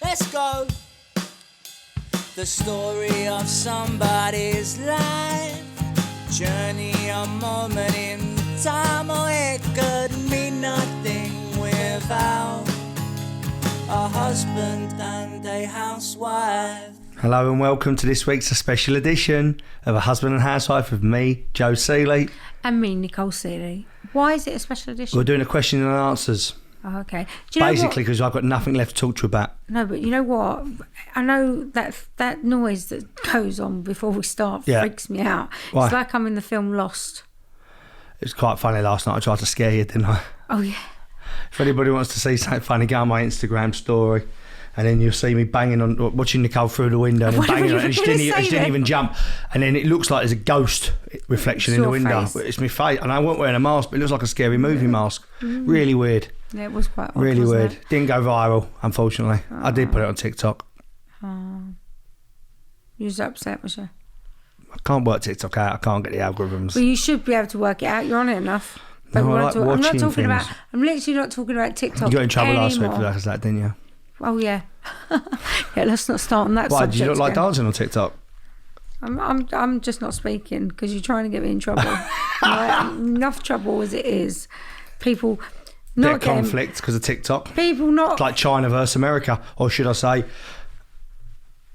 let's go. The story of somebody's life, journey a moment in time, or it could mean nothing without a husband and a housewife. Hello and welcome to this week's special edition of A Husband and Housewife with me, Joe Sealey. And me, Nicole Sealey. Why is it a special edition? We're doing a question and answers. Oh, okay. Do you know basically, because I've got nothing left to talk to you about. No, but you know what? I know that noise that goes on before we start freaks me out. Why? It's like I'm in the film Lost. It was quite funny last night. I tried to scare you, didn't I? Oh, yeah. If anybody wants to see something funny, go on my Instagram story. And then you'll see me banging on, watching Nicole through the window and then banging on, and she didn't even jump. And then it looks like there's a ghost reflection in the window. Face. It's my face, and I wasn't wearing a mask, but it looks like a scary movie mask. Really weird. Yeah, it was quite odd. Really weird. It? Didn't go viral, unfortunately. I did put it on TikTok. You was upset, was you? I can't work TikTok out. I can't get the algorithms. Well, you should be able to work it out. You're on it enough. But No, I like watching things. I'm literally not talking about TikTok. You got in trouble anymore. last week for that, didn't you? Oh yeah. Yeah, let's not start on that Why, subject. did you not like again. dancing on TikTok? I'm just not speaking because you're trying to get me in trouble. Like, enough trouble as it is. People not Bit of getting conflict because of TikTok. people not It's like China versus America, or should I say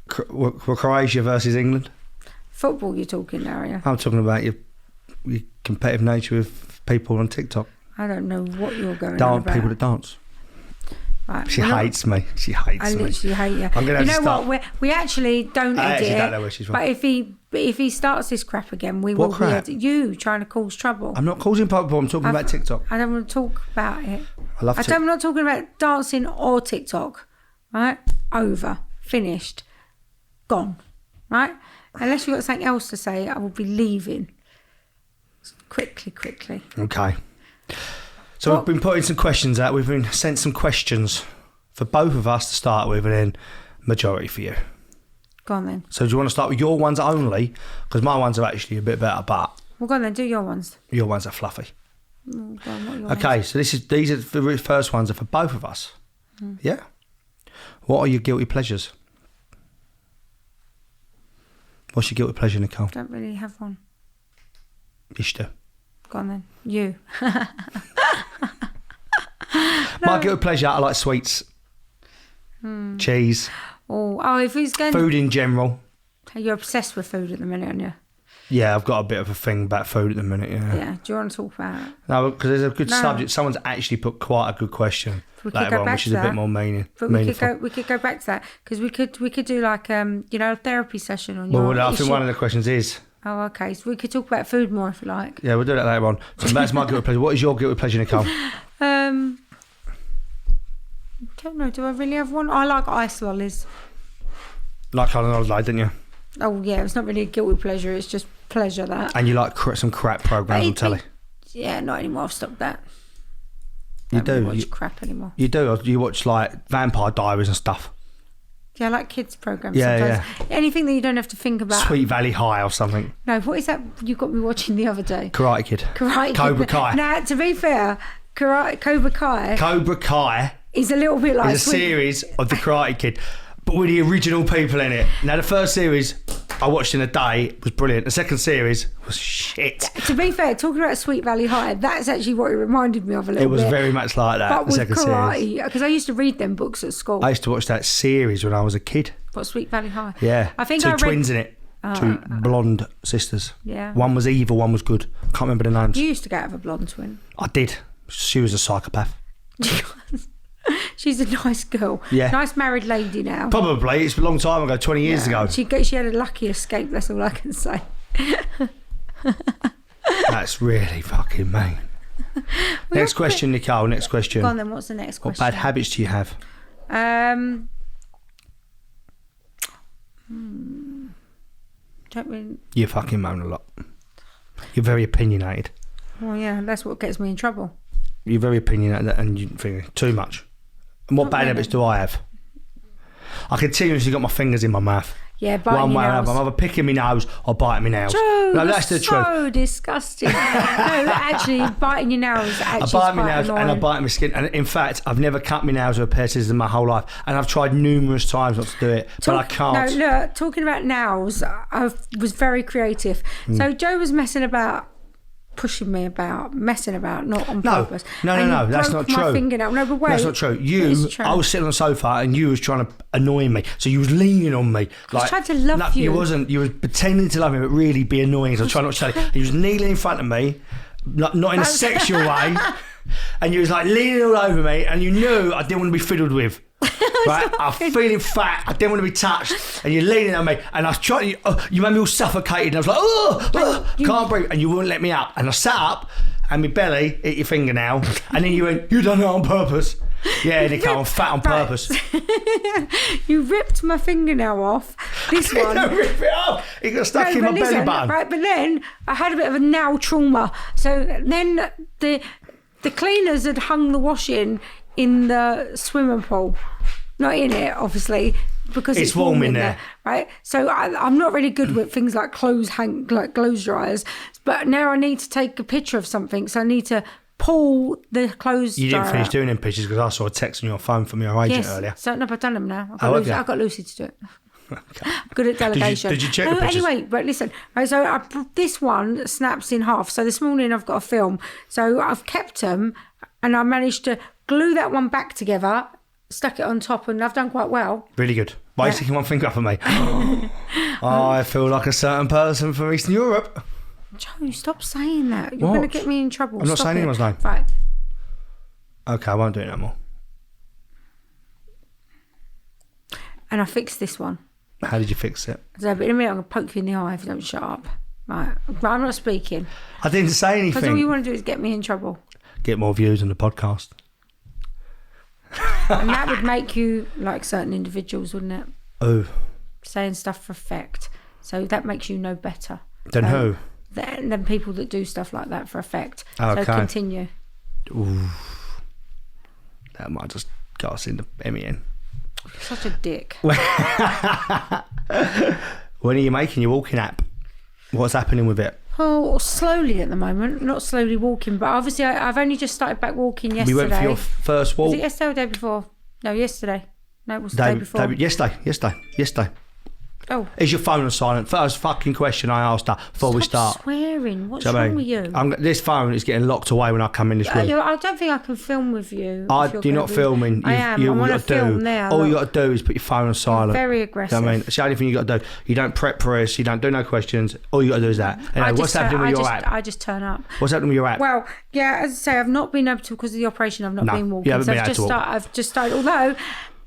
Croatia versus England? football. You're talking now, are you? I'm talking about your competitive nature with people on TikTok. I don't know what you're going on about. People that dance. Right, She hates me. She hates I me. literally hate you. I'm gonna have you to know start. what? We actually don't I edit. actually don't know where she's from. But if he starts this crap again, we What will crap? be you trying to cause trouble. I'm not causing trouble. I'm talking about TikTok. I don't want to talk about it. I love TikTok. I'm not talking about dancing or TikTok. Right? Over. Finished. Gone. Right? Unless you've got something else to say, I will be leaving. Quickly. Okay. So we've been putting some questions out. We've been sent some questions for both of us to start with, and then majority for you. Go on then. So do you want to start with your ones only? Because my ones are actually a bit better, but Well, go on then. Do your ones. your ones are fluffy. Go on, what are your Okay, ones? so these are the first ones are for both of us. Yeah. What are your guilty pleasures? What's your guilty pleasure, Nicole? Don't really have one. Ishta. Go on then. You. My guilty pleasure, I like sweets, cheese, Oh, if he's going... food in general. You're obsessed with food at the minute, aren't you? Yeah, I've got a bit of a thing about food at the minute, yeah. Yeah. Do you want to talk about it? No, because there's a good No. subject. Someone's actually put quite a good question We could later go on, back which to is a bit that. more But meaningful. we could go back to that because we could do like a therapy session on Well, your I issue. think one of the questions is... Oh, okay. So we could talk about food more if you like. Yeah, we'll do that later on. So that's my guilty pleasure. What is your guilty pleasure, Nicole? Don't know. Do I really have one? I like ice lollies. Like on holiday, didn't you? Oh yeah, it's not really a guilty pleasure. It's just pleasure that. And you like some crap programmes on telly. Yeah, not anymore. I've stopped that. You Don't really do. watch crap anymore. You do. You watch like Vampire Diaries and stuff. Yeah, I like kids programs. Yeah, sometimes. Anything that you don't have to think about. Sweet Valley High or something. No, what is that you got me watching the other day? Karate Kid. Cobra Kai. Now, to be fair, Cobra Kai Cobra Kai is a little bit like is a series of the Karate Kid, but with the original people in it. Now, the first series I watched in a day was brilliant. The second series was shit. To be fair, talking about Sweet Valley High, that's actually what it reminded me of a little bit. It was very much like that. But the with second series. karate, because I used to read them books at school. I used to watch that series when I was a kid. What, Sweet Valley High? Yeah. I think Two I read, twins in it. Two blonde sisters. Yeah. One was evil, one was good. I can't remember the names. You used to go out with a blonde twin. I did. She was a psychopath. She's a nice girl. Yeah. Nice married lady now. Probably. It's a long time ago, 20 years ago. She had a lucky escape, that's all I can say. That's really fucking mean. Next question, Nicole. Next question. Go on then, what's the next What question? bad habits do you have? Don't really... You fucking moan a lot. You're very opinionated. Well, yeah, that's what gets me in trouble. You're very opinionated and you think too much. And what Not bad really. habits do I have? I continuously got my fingers in my mouth. Yeah, biting one your way or nails. another. I'm either picking my nose or biting my nails. Joe, No, that's the truth. so disgusting. No, actually, biting your nails I actually bite is my quite nails and I annoying. bite my skin. And in fact, I've never cut my nails with a pair of scissors in my whole life. And I've tried numerous times not to do it, but I can't. No, look, talking about nails, I was very creative. So Joe was messing about, pushing me about, messing about, not on purpose. No, And you that's broke not my true. fingernail. No, but wait. That's not true. It is true. I was sitting on the sofa and you was trying to annoy me. So you was leaning on me. I was trying to love you. You wasn't. You was pretending to love me, but really be annoying. So I was trying not to say it. You was kneeling in front of me, not in a sexual way. And you was like leaning all over me, and you knew I didn't want to be fiddled with. Right, I'm feeling fat. I didn't want to be touched, and you're leaning on me, and I was trying. You made me all suffocated, and I was like, can't breathe, and you wouldn't let me up. And I sat up, and my belly hit your fingernail, and then you went, "You done it on purpose." Yeah, Nicole, I'm fat on purpose. You ripped my fingernail off. This one. Don't rip it off. It got stuck in my belly button. Right, but then I had a bit of a nail trauma. So then the cleaners had hung the washing in the swimming pool. Not in it, obviously, because it's warm in there. Right? So I'm not really good with things like clothes dryers. But now I need to take a picture of something. So I need to pull the clothes dryer. You didn't finish doing them pictures because I saw a text on your phone from your agent earlier. So, no, but I've done them now. Have you? I've got Lucy to do it. Okay. Good at delegation. Did you check the pictures? Anyway, but listen. Right, so this one snaps in half. So this morning I've got a film. So I've kept them and I managed to glue that one back together, stuck it on top, and I've done quite well. Really good. Why are you sticking one finger up at me? I feel like a certain person from Eastern Europe. Joe, stop saying that. You're What? going to get me in trouble. I'm not Stop saying it. anyone's name. Right. Okay, I won't do it no more. And I fixed this one. How did you fix it? So, but in a minute I'm going to poke you in the eye if you don't shut up. Right. But I'm not speaking. I didn't say Because all you anything. want to do is get me in trouble. Get more views on the podcast. And that would make you like certain individuals, wouldn't it? Oh, Saying stuff for effect. So that makes you no better. then who? Than people that do stuff like that for effect. Okay. So continue. Ooh. That might just got us in the MEN. Such a dick. When are you making your walking app? What's happening with it? Oh, slowly at the moment. Not slowly walking, but obviously I've only just started back walking yesterday. We went for your first walk. Was it yesterday or the day before? No, yesterday. No, it was the day before. Yesterday. Oh. Is your phone on silent? First fucking question I asked her before we start. Stop swearing. What's Do you know what I wrong mean? with you? This phone is getting locked away when I come in this room. I don't think I can film with you. You're not filming. I am. I'm on a film there. All you got to do is put your phone on silent. Very Do aggressive. you know what I mean? It's the only thing you got to do. You don't prep for us. You don't do no questions. All you got to do is that. Anyway, what's happening with your app? I just turn up. What's happening with your app? Well, yeah, as I say, I've not been able to, because of the operation, I've not been walking. you haven't been able to walk. I've just started, although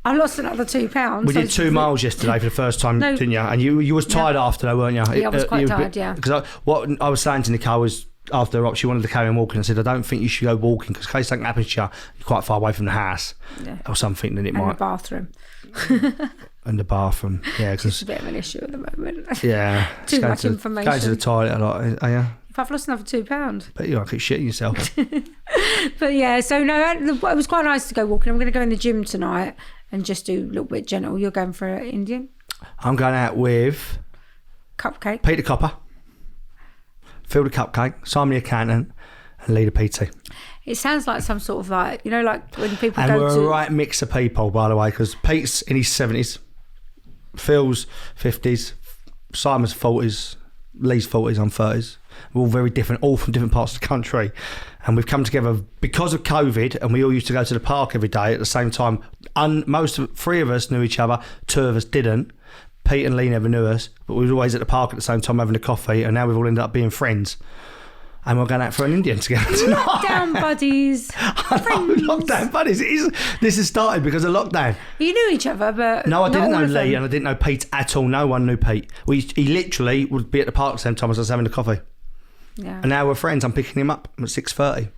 I lost another £2. We did 2 miles yesterday for the first time, didn't you? And you was tired after though, weren't you? Yeah, I was quite tired, yeah. Because what I was saying to Nicole was, after the op, she wanted to carry on walking. I said, I don't think you should go walking because in case something happens to you, you're quite far away from the house or something. Then it And might. the bathroom. And the bathroom, yeah. It's Because a bit of an issue at the moment. yeah, Too going much to information. Going to the toilet a lot, yeah. If I've lost another £2. But you keep shitting yourself. But yeah, so no, it was quite nice to go walking. I'm going to go in the gym tonight and just do a little bit gentle. You're going for Indian? I'm going out with Cupcake. Peter Copper, fill the cupcake, sign me accountant, and lead a PT. It sounds like some sort of like, you know, like when people And go we're to... a right mix of people, by the way, because Pete's in his 70s, Phil's 50s, Simon's 40s, Lee's 40s, I'm 30s. We're all very different, all from different parts of the country. And we've come together because of COVID, and we all used to go to the park every day at the same time. Three of us knew each other, 2 of us didn't. Pete and Lee never knew us, but we were always at the park at the same time having a coffee, and now we've all ended up being friends. And we're going out for an Indian together tonight. Lockdown buddies. Lockdown buddies. This has started because of lockdown. You knew each other, but No, I didn't know all of Lee, them. and I didn't know Pete at all. No one knew Pete. He literally would be at the park at the same time as I was having a coffee. Yeah. And now we're friends. I'm picking him up at 6:30.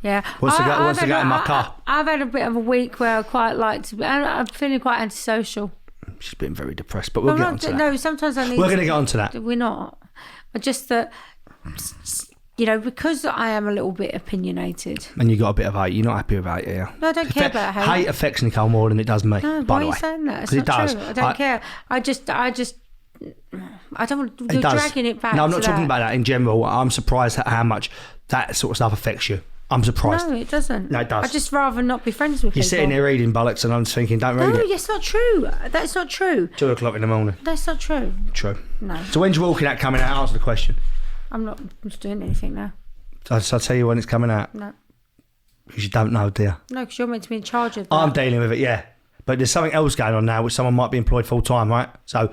Yeah. Wants to get in my car. I've had a bit of a week where I quite like to be... I'm feeling quite antisocial. She's been very depressed, but we'll get onto that. No, sometimes I need... We're going to get onto that. We're not. But just that... You know, because I am a little bit opinionated. And you got a bit of hate. You're not happy with hate, yeah? No, I don't care about hate. Hate affects Nicole more than it does me, No, by why the are you way. saying that? It's 'Cause not it does. true. I don't care. I just I don't want to... You're dragging it back. No, I'm not to talking that. about that in general. I'm surprised at how much that sort of stuff affects you. I'm surprised. No, it doesn't. No, it does. I'd just rather not be friends with You're people. sitting there reading bollocks and I'm thinking, don't read No, it. it's not true. That's not true. 2 o'clock in the morning. That's not true. True. No. So when's Walking Out coming out? Answer the question. I'm not doing anything now. I'll tell you when it's coming out. No. Because you don't know, dear. No, because you're meant to be in charge of that. I'm dealing with it, yeah. But there's something else going on now which someone might be employed full time, right? So,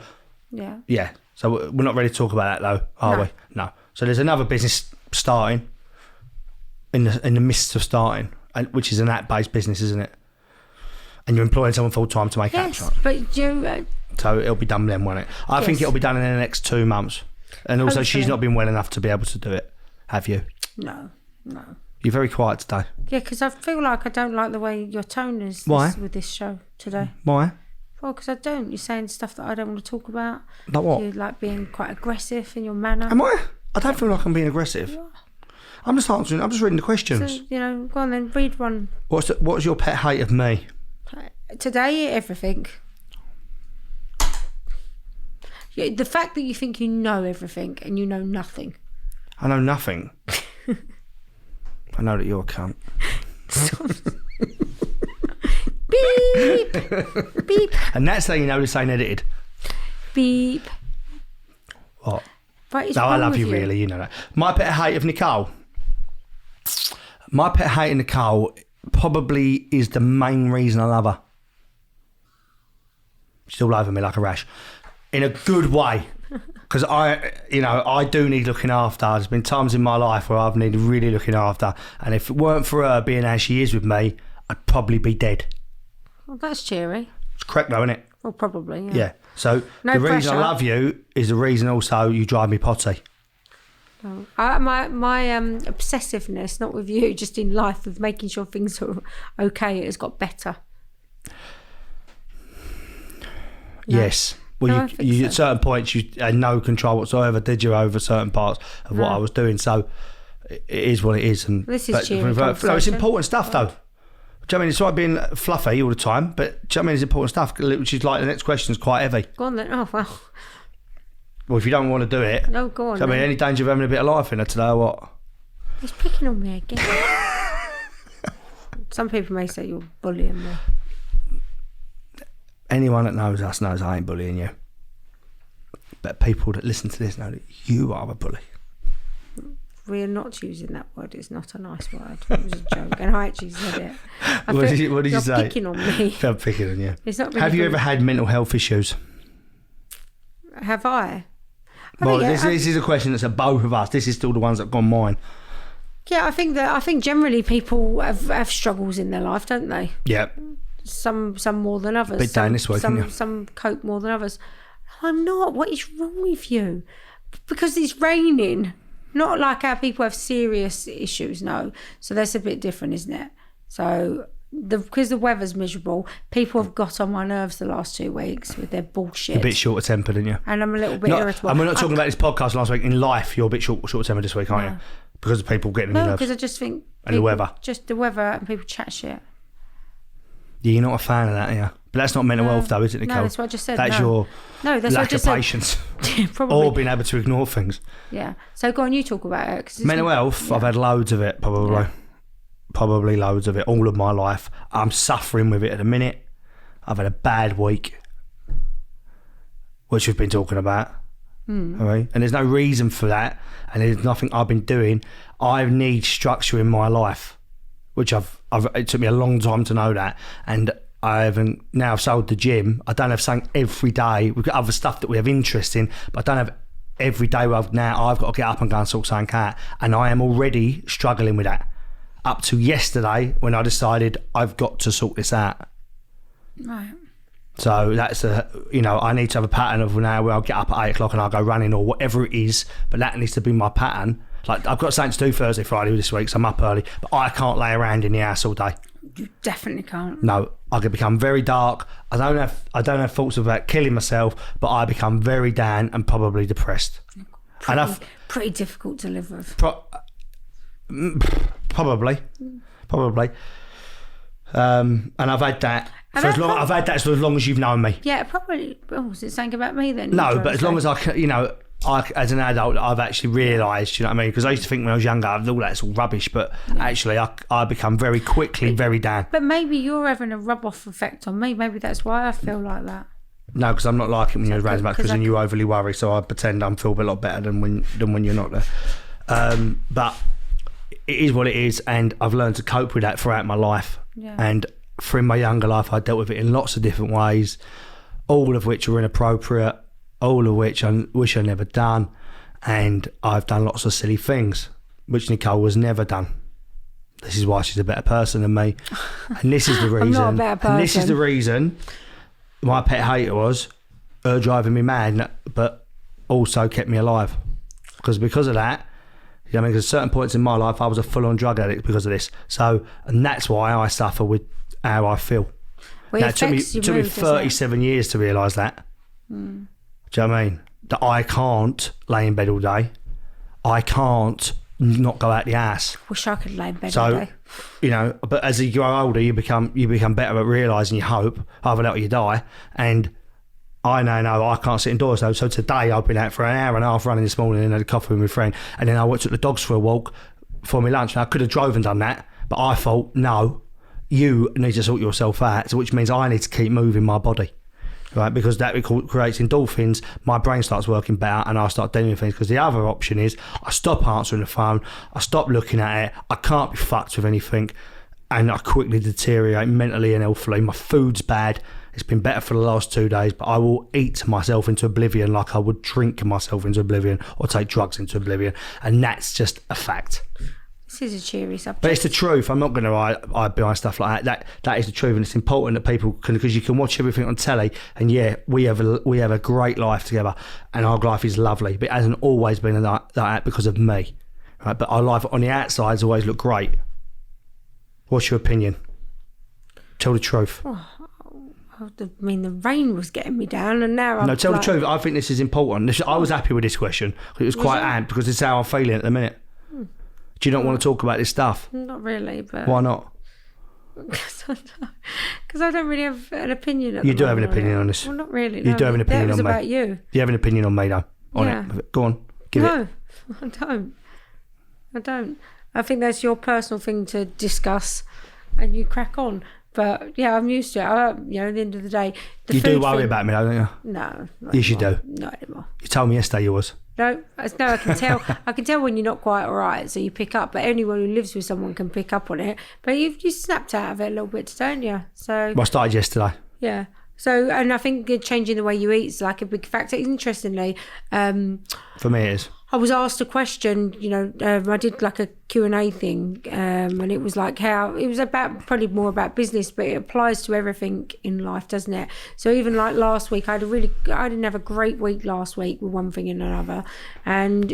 yeah. So we're not ready to talk about that though, are we? No. So there's another business starting in the midst of starting, which is an app-based business, isn't it? And you're employing someone full time to make apps, right? But you... So it'll be done then, won't it? I think it'll be done in the next 2 months. And also, she's not been well enough to be able to do it. Have you? No. You're very quiet today. Yeah, because I feel like I don't like the way your tone is with this show today. Why? Well, because I don't. You're saying stuff that I don't want to talk about. Like what? You're like being quite aggressive in your manner. Am I? I don't feel like I'm being aggressive. I'm just answering. I'm just reading the questions. So, go on then, read one. What's your pet hate of me? Today, everything. Yeah, the fact that you think you know everything and you know nothing. I know nothing. I know that you're a cunt. Beep. Beep. And that's how you know this ain't edited. Beep. What? Right, No, I love you, really, you know that. My pet hate of Nicole. My pet hate of Nicole probably is the main reason I love her. She's all over me like a rash. In a good way. Because I do need looking after. There's been times in my life where I've needed really looking after. And if it weren't for her being as she is with me, I'd probably be dead. Well, that's cheery. It's correct though, isn't it? Well, probably, yeah. Yeah. So No the reason pressure. I love you is the reason also you drive me potty. Oh. My obsessiveness, not with you, just in life, with making sure things are okay, has got better. No. Yes. Well, No, I think so. at certain points you had no control whatsoever, did you, over certain parts of what I was doing? So it is what it is. And This is cheery no, it's conversation. important stuff though. Do you know what I mean? It's like being fluffy all the time, but do you know what I mean? It's important stuff, which is like the next question is quite heavy. Go on then. Oh, well. Well, if you don't want to do it, No, go on. do you know what I mean? then. Any danger of having a bit of life in it today or what? He's picking on me again. Some people may say you're bullying me. Anyone that knows us knows I ain't bullying you. But people that listen to this know that you are a bully. We're not using that word. It's not a nice word. It was a joke, and I actually said it. What did you you're say? Picking on me. I'm picking on you. It's not really Have you good. ever had mental health issues? Have I? Well, think, this is a question that's at both of us. This is still the ones that have gone mine. Yeah, I think generally people have struggles in their life, don't they? Yeah. Some more than others. Bit down this way, didn't you? Some cope more than others. I'm not. What is wrong with you? Because it's raining. Not like how people have serious issues, no. So that's a bit different, isn't it? So because the weather's miserable, people have got on my nerves the last 2 weeks with their bullshit. A bit short-tempered, aren't you? And I'm a little bit irritable. And we're not talking about this podcast last week. In life, you're a bit short-tempered this week, aren't you? Because of people getting on your No, nerves. because I just think... And the weather. Just the weather and people chat shit. Yeah, you're not a fan of that, are you? But that's not mental health, though, is it, Nicole? No, that's what I just said. That's no. your No, that's what I lack just of said. patience. Probably. Or being able to ignore things. Yeah. So go on, you talk about it. 'cause it's Mental health, I've had loads of it, probably. Yeah. Probably loads of it, all of my life. I'm suffering with it at the minute. I've had a bad week, which we've been talking about. All right? And there's no reason for that, and there's nothing I've been doing. I need structure in my life, which it took me a long time to know that, and I've sold the gym. I don't have something every day. We've got other stuff that we have interest in, but I don't have every day where I've got to get up and go and sort something out, and I am already struggling with that. Up to yesterday when I decided I've got to sort this out. Right. So that's I need to have a pattern of now where I'll get up at 8 o'clock and I'll go running or whatever it is, but that needs to be my pattern. Like I've got something to do Thursday, Friday this week, so I'm up early, but I can't lay around in the house all day. You definitely can't. No, I could become very dark. I don't have thoughts about killing myself, but I become very down and probably depressed. Pretty difficult to live with. Probably. And I've had that for as long. I've had that for as long as you've known me. Yeah, probably. Oh, was it saying about me then? No, but as long as I can, as an adult, I've actually realised, you know what I mean? Because I used to think when I was younger, all that's all rubbish, but actually I become very quickly very down. But maybe you're having a rub-off effect on me. Maybe that's why I feel like that. No, because I'm not like it when you're around as much, because then you overly worry, so I pretend I feel a lot better than when you're not there. But it is what it is, and I've learned to cope with that throughout my life. Yeah. And in my younger life, I dealt with it in lots of different ways, all of which were inappropriate, all of which I wish I'd never done, and I've done lots of silly things, which Nicole has never done. This is why she's a better person than me, and this is the reason. I'm not a better person. And this is the reason my pet hater was her driving me mad, but also kept me alive. Because of that, you know what I mean? Because at certain points in my life, I was a full-on drug addict because of this. So, and that's why I suffer with how I feel. Well, now, it took me 37 years to realise that. Mm. Do you know what I mean? That I can't lay in bed all day. I can't not go out the ass. Wish I could lay in bed all day. But as you grow older, you become better at realising your hope, either that or you die. And I now know I can't sit indoors. So today I've been out for an hour and a half running this morning and had a coffee with my friend. And then I went to the dogs for a walk for my lunch. Now I could have drove and done that, but I thought, no, you need to sort yourself out, which means I need to keep moving my body. Right, because that creates endorphins, my brain starts working better and I start doing things. Because the other option is I stop answering the phone, I stop looking at it, I can't be fucked with anything, and I quickly deteriorate mentally and healthily. My food's bad, it's been better for the last 2 days, but I will eat myself into oblivion like I would drink myself into oblivion or take drugs into oblivion, and that's just a fact. This is a cheery subject. But it's the truth. I'm not going to hide behind stuff like that. That is the truth, and it's important that people can, because you can watch everything on telly, and we have a great life together, and our life is lovely. But it hasn't always been like that because of me, right? But our life on the outside has always looked great. What's your opinion? Tell the truth. The rain was getting me down, and now I'm tell the truth. I think this is important. I was happy with this question. It was quite amped because it's how I'm feeling at the minute. Do you not want to talk about this stuff? Not really, but... Why not? Because I don't really have an opinion at You do have an opinion on this. Well, not really. You do have an opinion on me. That was about you. You have an opinion on me, though, on it. Go on, give it. No, I don't. I think that's your personal thing to discuss, and you crack on. But yeah, I'm used to it. At the end of the day, you do worry about me, though, don't you? No. Yes, you do. Not anymore. You told me yesterday you was. No, I can tell. I can tell when you're not quite all right, so you pick up. But anyone who lives with someone can pick up on it. But you snapped out of it a little bit, don't you? So. Well, I started yesterday. Yeah. So, and I think changing the way you eat is like a big factor. Interestingly, for me it is. I was asked a question, I did like a Q&A thing, and it was like it was probably more about business, but it applies to everything in life, doesn't it? So even like last week, I didn't have a great week last week with one thing and another. And,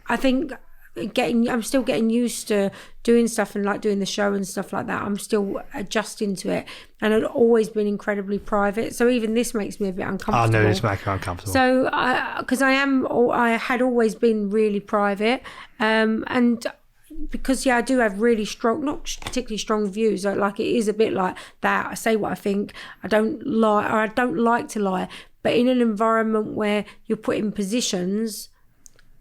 I think I'm still getting used to doing stuff and like doing the show and stuff like that. I'm still adjusting to it, and I'd always been incredibly private, so even this makes me a bit uncomfortable. I know this makes me uncomfortable. So because I had always been really private, and because I do have really strong, not particularly strong views. Like it is a bit like that. I say what I think. I don't lie, or I don't like to lie. But in an environment where you're put in positions,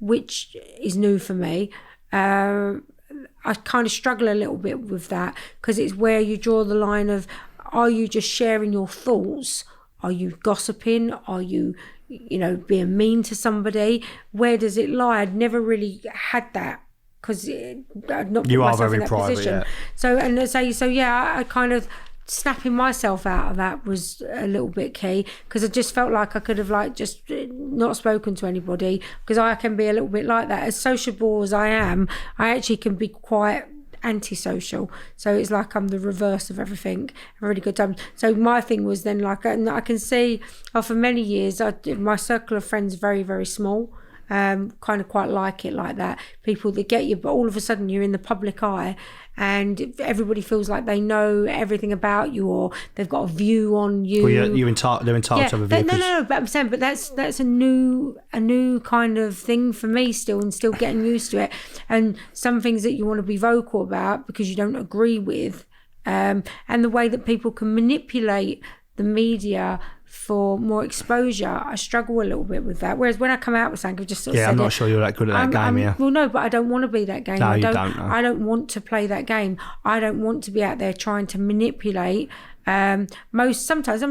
which is new for me, I kind of struggle a little bit with that, because it's where you draw the line of, are you just sharing your thoughts? Are you gossiping? Are you, being mean to somebody? Where does it lie? I'd never really had that, because I'd not put myself in that position. Yeah. So I kind of snapping myself out of that was a little bit key, because I just felt like I could have just not spoken to anybody, because I can be a little bit like that. As sociable as I am, I actually can be quite antisocial. So it's like I'm the reverse of everything. A really good time. So my thing was then I can see for many years my circle of friends very, very small. Kind of quite like it like that. People that get you, but all of a sudden you're in the public eye, and everybody feels like they know everything about you, or they've got a view on you. Well, they're entitled to have a view. No. But I'm saying, but that's a new kind of thing for me still, and still getting used to it. And some things that you want to be vocal about because you don't agree with, and the way that people can manipulate the media for more exposure. I struggle a little bit with that. Whereas when I come out with something, I've just sort of said I'm not sure you're that good at that game, yeah. Well, no, but I don't want to be that game. No, I you don't. No. I don't want to play that game. I don't want to be out there trying to manipulate. Sometimes,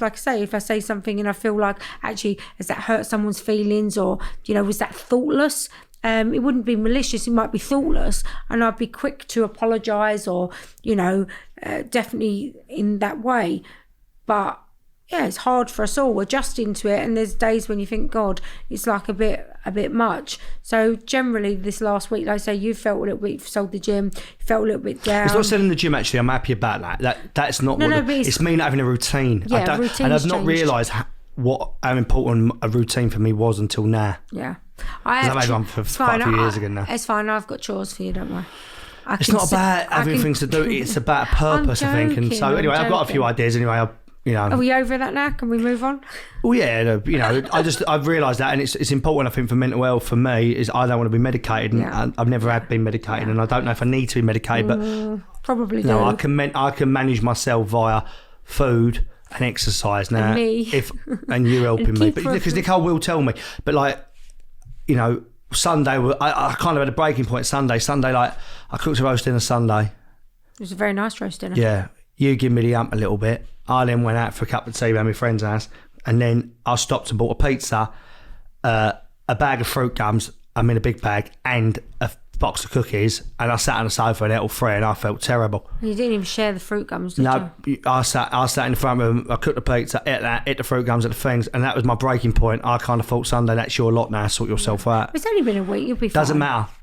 like I say, if I say something and I feel like, actually, has that hurt someone's feelings, or, was that thoughtless? It wouldn't be malicious, it might be thoughtless, and I'd be quick to apologise, or, definitely in that way. But yeah, it's hard for us all. We're adjusting to it, and there's days when you think, God, it's like a bit much. So generally, this last week, like I say, you felt a little bit, you've sold the gym, you felt a little bit down. It's not selling the gym, actually. I'm happy about that. That's not it's me not having a routine. Yeah, and I've not realised how important a routine for me was until now. Yeah. I made one for quite a few years ago now. It's fine. I've got chores for you, don't worry. It's not about having things to do. It's about purpose, I think. And so anyway, I've got a few ideas anyway. Are we over that now? Can we move on? Well, yeah, I've realised that, and it's important, I think, for mental health for me, is I don't want to be medicated, and I've never been medicated, and I don't know if I need to be medicated, but probably do. I can manage myself via food and exercise now. And me. And you helping me, because Nicole will tell me, but Sunday, I kind of had a breaking point. Sunday, like I cooked a roast dinner Sunday. It was a very nice roast dinner. Yeah, you give me the ump a little bit. I then went out for a cup of tea around my friend's house, and then I stopped and bought a pizza, a bag of fruit gums, a big bag, and a box of cookies, and I sat on the sofa and ate all three, and I felt terrible. You didn't even share the fruit gums, did you? I sat in the front room, I cooked the pizza, ate the fruit gums, ate the things, and that was my breaking point. I kind of thought, Sunday, that's your lot now, sort yourself out. It's only been a week, you'll be fine. It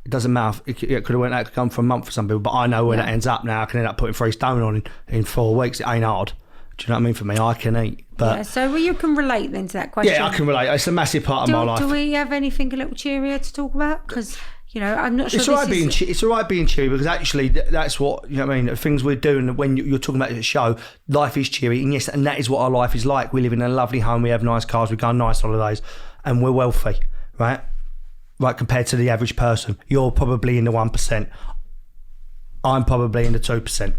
doesn't matter. It could have went out, could come for a month for some people, but I know where that ends up now. I can end up putting 3 stone on in 4 weeks. It ain't hard. Do you know what I mean? For me, I can eat. But so you can relate then to that question. Yeah, I can relate. It's a massive part of my life. Do we have anything a little cheerier to talk about? Because, I'm not sure. It's all right being cheery, because actually that's what, you know what I mean, the things we're doing when you're talking about the show, life is cheery. And yes, and that is what our life is like. We live in a lovely home, we have nice cars, we go on nice holidays, and we're wealthy, right? Right, compared to the average person. You're probably in the 1%. I'm probably in the 2%.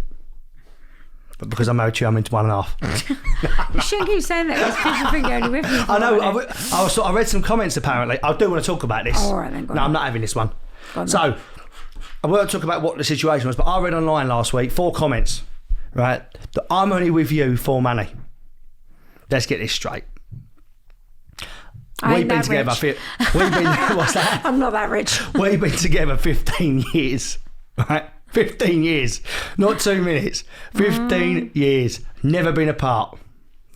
But because I'm married to you, I'm into 1.5. You shouldn't keep saying that, because people think you're only with me. I know. I read some comments, apparently. I do want to talk about this. All right, then. No, I'm not having this one. So, I won't talk about what the situation was, but I read online last week 4 comments, right? That I'm only with you for money. Let's get this straight. We've been together. What's that? I'm not that rich. We've been together 15 years, right? 15 years, not 2 minutes. 15 years, never been apart,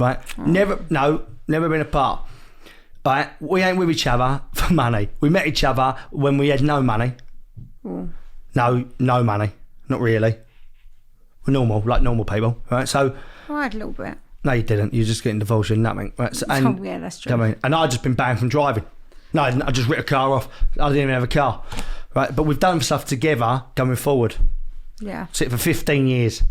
right? Never been apart. Right? We ain't with each other for money. We met each other when we had no money. No money, not really. We're normal, like normal people, right? So I had a little bit. No, you didn't. You're just getting divorced and nothing, right? So, yeah, that's true. You know what I mean? And I'd just been banned from driving. No, I just ripped a car off. I didn't even have a car. Right, but we've done stuff together going forward. Yeah. So for 15 years.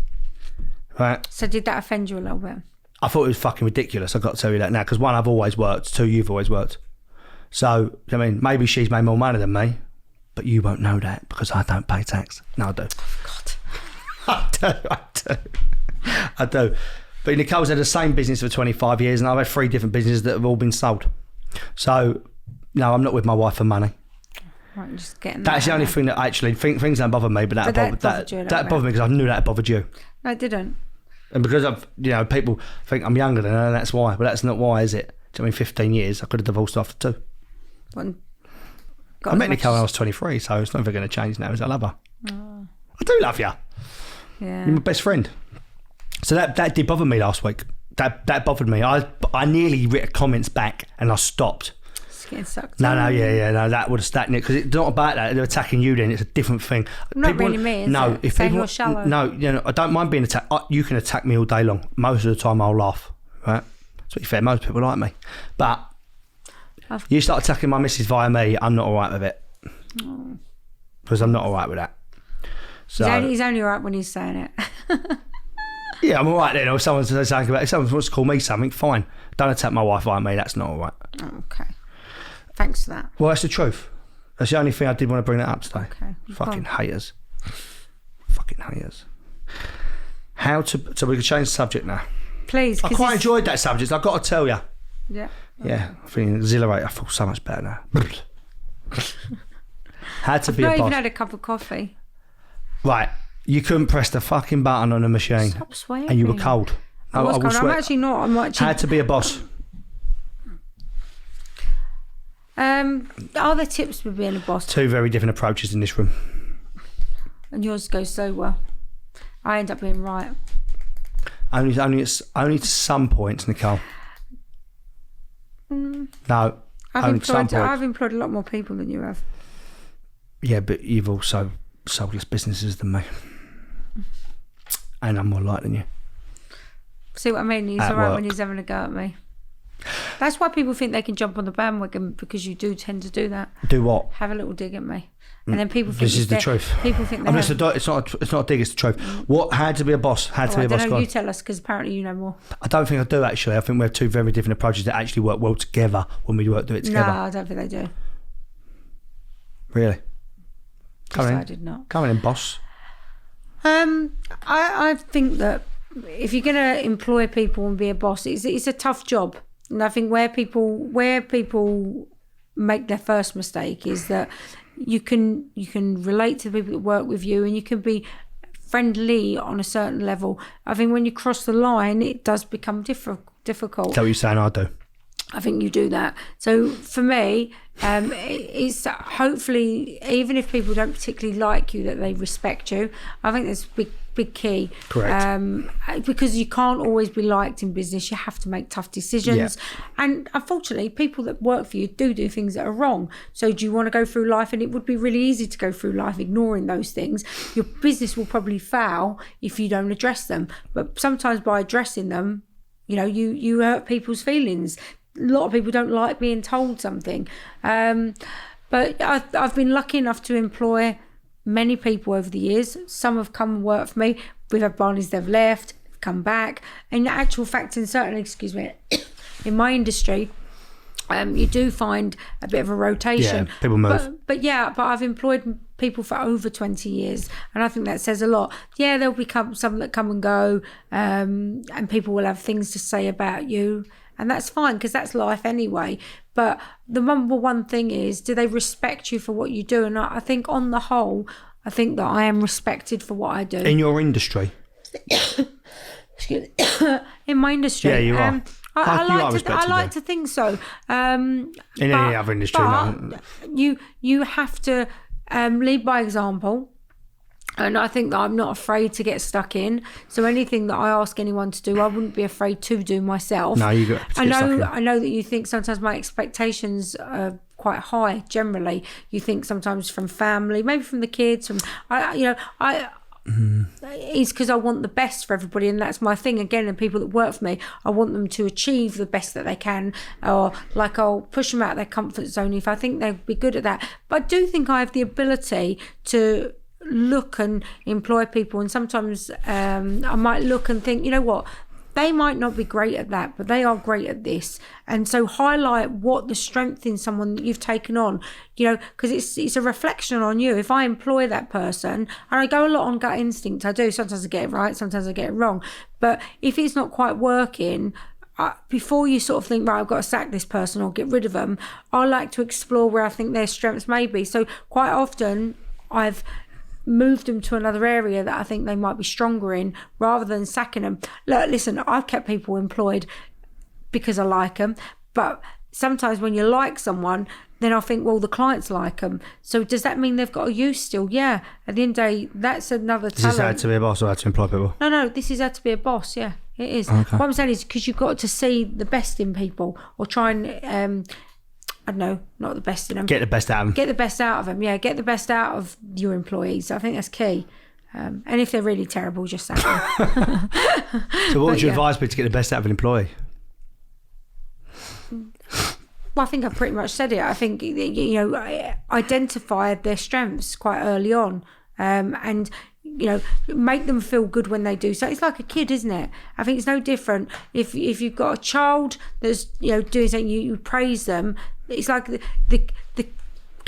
Right. So did that offend you a little bit? I thought it was fucking ridiculous. I've got to tell you that now, because 1, I've always worked. 2, you've always worked. So, I mean, maybe she's made more money than me, but you won't know that because I don't pay tax. No, I do. God. I do. But Nicole's had the same business for 25 years, and I've had 3 different businesses that have all been sold. So, no, I'm not with my wife for money. Right, just getting that's the only thing that actually things don't bother me, but that bothered me because I knew that bothered you. No, it didn't. And because people think I'm younger than her, and that's why. But that's not why, is it? Do you know what I mean, 15 years, I could have divorced after 2. I met Nicole when I was 23, so it's never going to change now. I love her. Oh. I do love you. Yeah. You're my best friend. So that did bother me last week. That bothered me. I nearly wrote comments back and I stopped. Getting sucked no, that would have stacked it, because it's not about that. They're attacking you. Then it's a different thing. Not really me. No, if people, you're shallow. No, I don't mind being attacked. You can attack me all day long. Most of the time, I'll laugh. Right? To be fair, most people like me, but you start attacking my missus via me, I'm not all right with it, because I'm not all right with that. So he's only all right when he's saying it. Yeah, I'm all right then. Or if someone says something about, if someone wants to call me something, fine. Don't attack my wife via me. That's not all right. Okay. Thanks for that. Well, that's the truth. That's the only thing I did want to bring that up today. Okay. Fucking haters. Fucking haters. So we can change the subject now. Please. I quite enjoyed that subject, I've got to tell you. Yeah. Yeah, I feel exhilarated. I feel so much better now. How to be a boss. I've not even had a cup of coffee. Right, you couldn't press the fucking button on the machine. Stop swearing. And you were cold. I was cold. I'm actually not. I'm actually... How to be a boss. Are there tips for being a boss? 2 very different approaches in this room. And yours goes so well. I end up being right. Only to some points, Nicole. No, only to some points. I've employed a lot more people than you have. Yeah, but you've also sold less businesses than me. And I'm more light than you. See what I mean? He's alright when he's having a go at me. That's why people think they can jump on the bandwagon, because you do tend to do that. Do what? Have a little dig at me. And then people think this is the truth. People think it's not a dig, it's the truth. How to be a boss? How to be a boss? You tell us, because apparently you know more. I don't think I do, actually. I think we have 2 very different approaches that actually work well together when we do it together. No, I don't think they do. Really? I did not. Come in, boss. I think that if you're going to employ people and be a boss, it's a tough job. And I think where people make their first mistake is that you can relate to the people that work with you, and you can be friendly on a certain level. I think when you cross the line, it does become difficult. Is that what you're saying? I do. I think you do that. So for me, it's hopefully, even if people don't particularly like you, that they respect you. I think that's big key. Correct. Because you can't always be liked in business. You have to make tough decisions. Yeah. And unfortunately, people that work for you do things that are wrong. So do you want to go through life? And it would be really easy to go through life ignoring those things. Your business will probably fail if you don't address them. But sometimes by addressing them, you hurt people's feelings. A lot of people don't like being told something. But I've been lucky enough to employ many people over the years. Some have come and worked for me. We've had Barneys, they've left, come back. In actual fact, in my industry, you do find a bit of a rotation. Yeah, people move. But I've employed people for over 20 years, and I think that says a lot. Yeah, there'll be some that come and go, and people will have things to say about you. And that's fine, because that's life anyway. But the number one thing is, do they respect you for what you do? And I think on the whole, I think that I am respected for what I do. In your industry? Excuse me. In my industry. Yeah, you are. I like to think so. In any other industry, no. You have to lead by example. And I think that I'm not afraid to get stuck in. So anything that I ask anyone to do, I wouldn't be afraid to do myself. No, you got to get stuck in. I know that you think sometimes my expectations are quite high. Generally, you think sometimes from family, maybe from the kids. It's because I want the best for everybody, and that's my thing. Again, and people that work for me, I want them to achieve the best that they can, or I'll push them out of their comfort zone if I think they'll be good at that. But I do think I have the ability to look and employ people, and sometimes I might look and think, you know what, they might not be great at that, but they are great at this. And so highlight what the strength in someone that you've taken on, because it's a reflection on you. If I employ that person, and I go a lot on gut instinct, I do, sometimes I get it right, sometimes I get it wrong, but if it's not quite working, before you sort of think, right, I've got to sack this person or get rid of them, I like to explore where I think their strengths may be. So quite often I've moved them to another area that I think they might be stronger in, rather than sacking them. Look, listen, I've kept people employed because I like them, but sometimes when you like someone, then I think, well, the clients like them. So does that mean they've got a use still? Yeah. At the end of the day, that's another talent. Is this how to be a boss or how to employ people? No, this is how to be a boss, yeah. It is. Okay. What I'm saying is because you've got to see the best in people, or try and I don't know, not the best in them. Get the best out of them. Get the best out of them, yeah. Get the best out of your employees. I think that's key. And if they're really terrible, just sack them. So what would you advise me to get the best out of an employee? Well, I think I've pretty much said it. I think, identify their strengths quite early on, and make them feel good when they do so. It's like a kid, isn't it? I think it's no different. If you've got a child that's doing something, you praise them. It's like the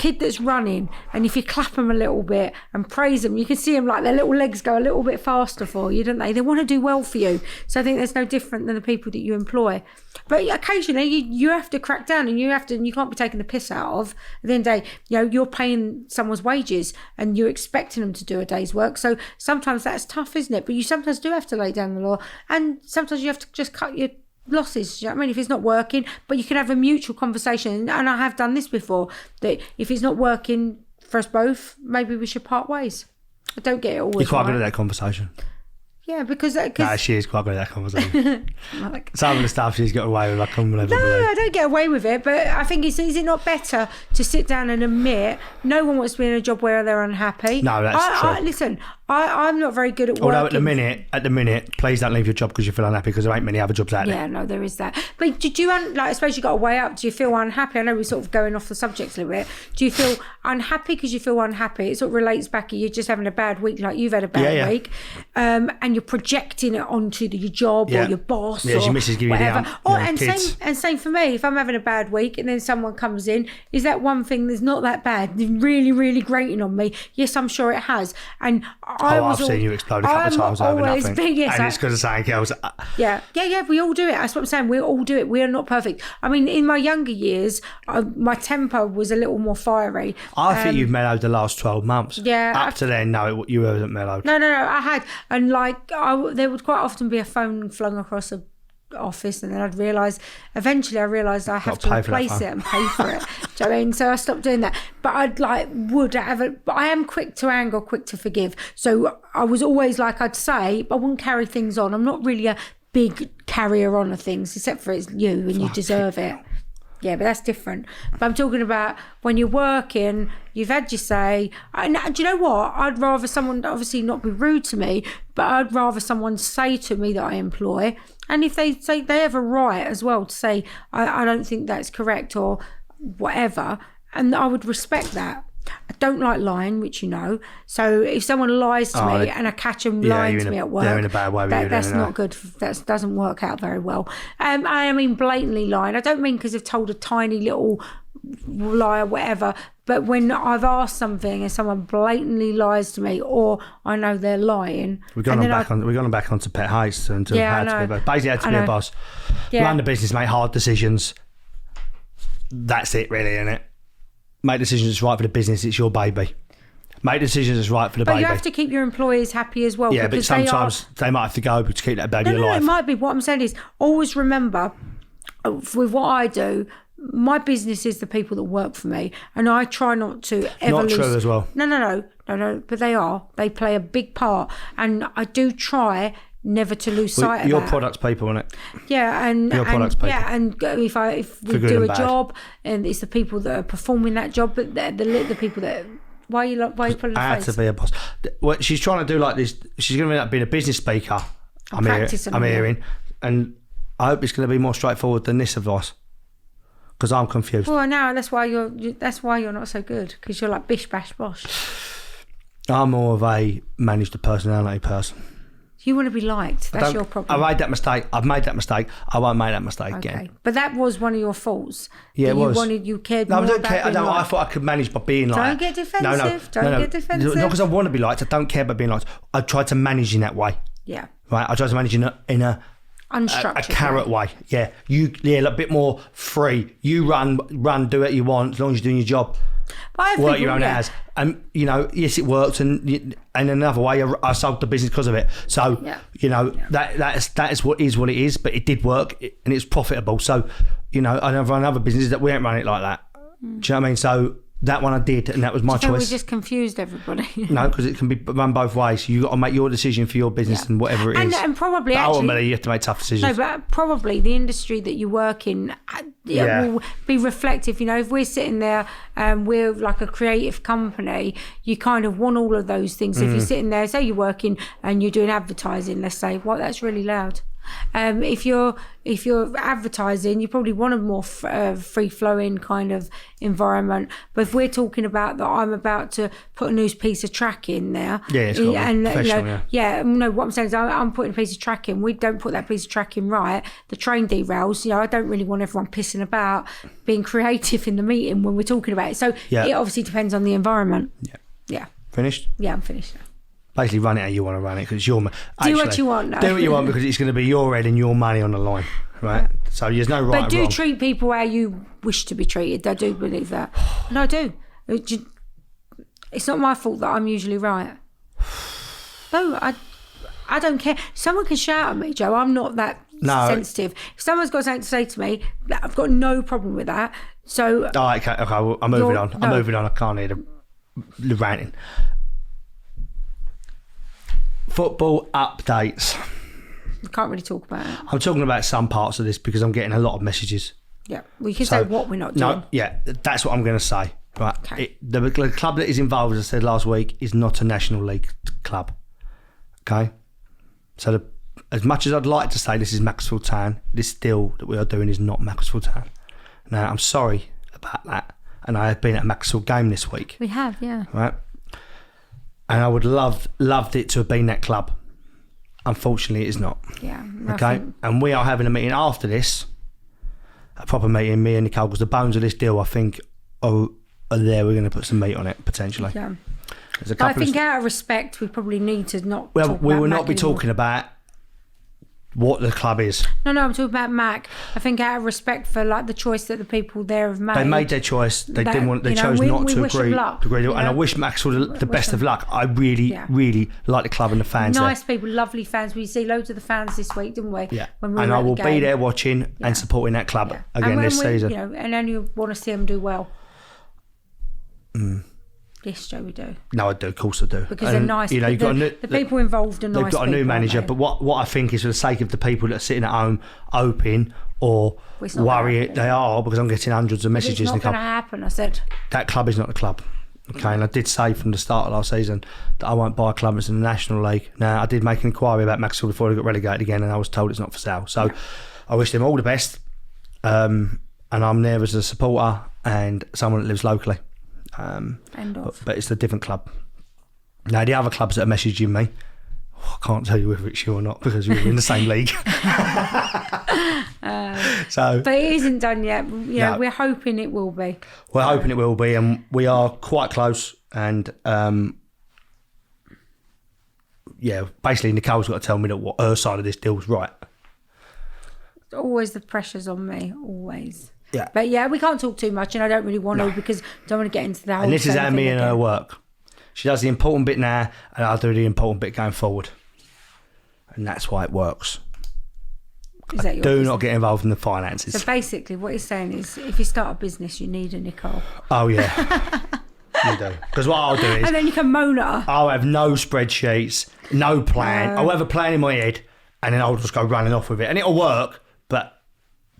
kid that's running, and if you clap them a little bit and praise them, you can see them like their little legs go a little bit faster for you, don't they? They want to do well for you. So I think there's no different than the people that you employ. But occasionally you have to crack down, and you can't be taking the piss out of. At the end of the day, you're paying someone's wages and you're expecting them to do a day's work. So sometimes that's tough, isn't it? But you sometimes do have to lay down the law, and sometimes you have to just cut your losses. You know what I mean? If it's not working, but you can have a mutual conversation, and I have done this before, that if it's not working for us both, maybe we should part ways. I don't get it always. You're quite good right. at that conversation. Yeah, because Nah, she is quite good at that conversation. Some of the stuff she's got away with, I can't believe. No, I don't get away with it, but I think is it not better to sit down and admit no one wants to be in a job where they're unhappy? No, that's true. Listen, I'm not very good at working. Although at the minute, please don't leave your job because you feel unhappy, because there ain't many other jobs out there. Yeah, no, there is that. But did you, I suppose you got to weigh up, do you feel unhappy? I know we're sort of going off the subject a little bit. Do you feel unhappy because you feel unhappy? It sort of relates back, you're just having a bad week, like you've had a bad week, and you're projecting it onto your job or your boss or your missus give you whatever. kids. Same for me. If I'm having a bad week and then someone comes in, is that one thing that's not that bad, really, really grating on me? Yes, I'm sure it has. And I've seen you explode a couple of times over nothing. And it's because of something else. Yeah, we all do it. That's what I'm saying. We all do it. We are not perfect. I mean, in my younger years, my temper was a little more fiery. I think you've mellowed the last 12 months. Yeah. Up to then, no, you haven't mellowed. No, I had. And like, there would quite often be a phone flung across the office, and then eventually I realised I have to replace it and pay for it. Do you know what I mean? So I stopped doing that. But but I am quick to anger, quick to forgive. So I was always like, I'd say, but I wouldn't carry things on. I'm not really a big carrier on of things, except for it's you and you deserve it. Yeah, but that's different. But I'm talking about when you're working, you've had your say. And do you know what? I'd rather someone, obviously not be rude to me, but I'd rather someone say to me that I employ. And if they say, they have a right as well to say, I don't think that's correct or whatever. And I would respect that. I don't like lying, which you know. So if someone lies to me and I catch them lying to me at work, they're in a bad way with you, that's not good. That doesn't work out very well. I mean blatantly lying. I don't mean because they've told a tiny little lie or whatever, but when I've asked something and someone blatantly lies to me, or I know they're lying. We've gone back onto pet heists and to how to be basically how to be a boss. Yeah. Run the business, make hard decisions. That's it, really, isn't it? Make decisions that's right for the business. It's your baby. Make decisions that's right for the baby. But you have to keep your employees happy as well. Yeah, but sometimes they might have to go to keep that baby alive. No, it might be. What I'm saying is, always remember, with what I do, my business is the people that work for me, and I try not to ever lose. Not true as well. No, but they are. They play a big part, and I do try never to lose sight of your that. products people, isn't it? Yeah, and your products people. Yeah, and if we do a job, and it's the people that are performing that job, but the people that. Why are you pulling the face? I had to be a boss. What she's trying to do like this, she's going to end up being a business speaker. I'm hearing, and I hope it's going to be more straightforward than this advice, because I'm confused. Well, now that's why you're not so good, because you're like bish bash bosh. I'm more of a manage the personality person. You want to be liked. That's your problem. I made that mistake. I've made that mistake. I won't make that mistake again. But that was one of your faults. Yeah, it was. You cared more about I don't care. being liked. I thought I could manage by being liked. Don't get defensive. Don't get defensive. Not because I want to be liked. I don't care about being liked. I tried to manage in that way. Yeah. Right. I tried to manage in a unstructured, a carrot way. Yeah. A bit more free. You run, do what you want as long as you're doing your job. Work your own hours, and yes, it worked, and another way I sold the business because of it. So that is what it is, but it did work and it's profitable. So I run other businesses that we don't run it like that. Do you know what I mean? So that one I did, and that was my choice. We just confused everybody. No, because it can be run both ways. You got to make your decision for your business and whatever it is. And probably ultimately you have to make tough decisions. No, but probably the industry that you work in will be reflective. If we're sitting there and we're like a creative company, you kind of want all of those things. If you're sitting there, say you're working and you're doing advertising, let's say, that's really loud. If you're advertising, you probably want a more free flowing kind of environment. But if we're talking about that, I'm about to put a new piece of track in there. Yeah, it's got to be and professional, no. What I'm saying is, I'm putting a piece of track in. We don't put that piece of track in right. The train derails. I don't really want everyone pissing about, being creative in the meeting when we're talking about it. So it obviously depends on the environment. Yeah. Finished? Yeah, I'm finished now. Basically, run it how you want to run it because it's your. Do what you want. No. Do what you want because it's going to be your head and your money on the line, right? So there's no right. But do or wrong. Treat people how you wish to be treated. I do believe that. No, I do. It's not my fault that I'm usually right. No, I don't care. Someone can shout at me, Joe. I'm not that sensitive. If someone's got something to say to me, I've got no problem with that. So. Oh, okay. Well, I'm moving on. I'm moving on. I can't hear the ranting. Football updates. We can't really talk about it. I'm talking about some parts of this because I'm getting a lot of messages. Yeah, we can say what we're not doing. No, yeah, that's what I'm going to say. Right, okay. The club that is involved, as I said last week, is not a National League club. Okay, so as much as I'd like to say this is Macclesfield Town, this deal that we are doing is not Macclesfield Town. Now, I'm sorry about that, and I have been at a Macclesfield game this week. We have, yeah. Right. And I would loved it to have been that club. Unfortunately, it is not. Yeah. Okay. And we are having a meeting after this, a proper meeting, me and Nicole, because the bones of this deal, I think, are there. We're going to put some meat on it potentially. Yeah. I think out of respect, we probably need to not. Well, talk we about will Mac not be anymore. talking about what the club is. No, I'm talking about Mac. I think out of respect for like the choice that the people there have made. They made their choice. They didn't want. They chose not to agree. And I wish Maxwell the best of luck. I really like the club and the fans. Nice people, lovely fans. We see loads of the fans this week, didn't we? Yeah. When we and were I at will the be game. there watching and supporting that club again this season. And only want to see them do well. Yes, Joe, we do. No, I do. Of course, I do. Because they're nice. The people involved are nice. They've got a new manager, but what I think is for the sake of the people that are sitting at home, hoping or worry they are, because I'm getting hundreds of messages. It's not going to happen. I said that club is not the club. Okay, and I did say from the start of last season that I won't buy a club that's in the National League. Now, I did make an inquiry about Macclesfield before they got relegated again, and I was told it's not for sale. So I wish them all the best, and I'm there as a supporter and someone that lives locally. But it's a different club. Now, the other clubs that are messaging me, I can't tell you whether it's you or not because we're in the same league. But it isn't done yet. We're hoping it will be. We're hoping it will be, and we are quite close. And basically, Nicole's got to tell me that what her side of this deal's right. Always the pressure's on me, always. Yeah. But we can't talk too much, and I don't really want to because I don't want to get into the whole. And this is how me again. and her work. She does the important bit now, and I'll do the important bit going forward. And that's why it works. Do not get involved in the finances. So basically, what he's saying is, if you start a business, you need a Nicole. Oh yeah, you do. Because what I'll do is, and then you can moan at her. I'll have no spreadsheets, no plan. I'll have a plan in my head, and then I'll just go running off with it, and it'll work. But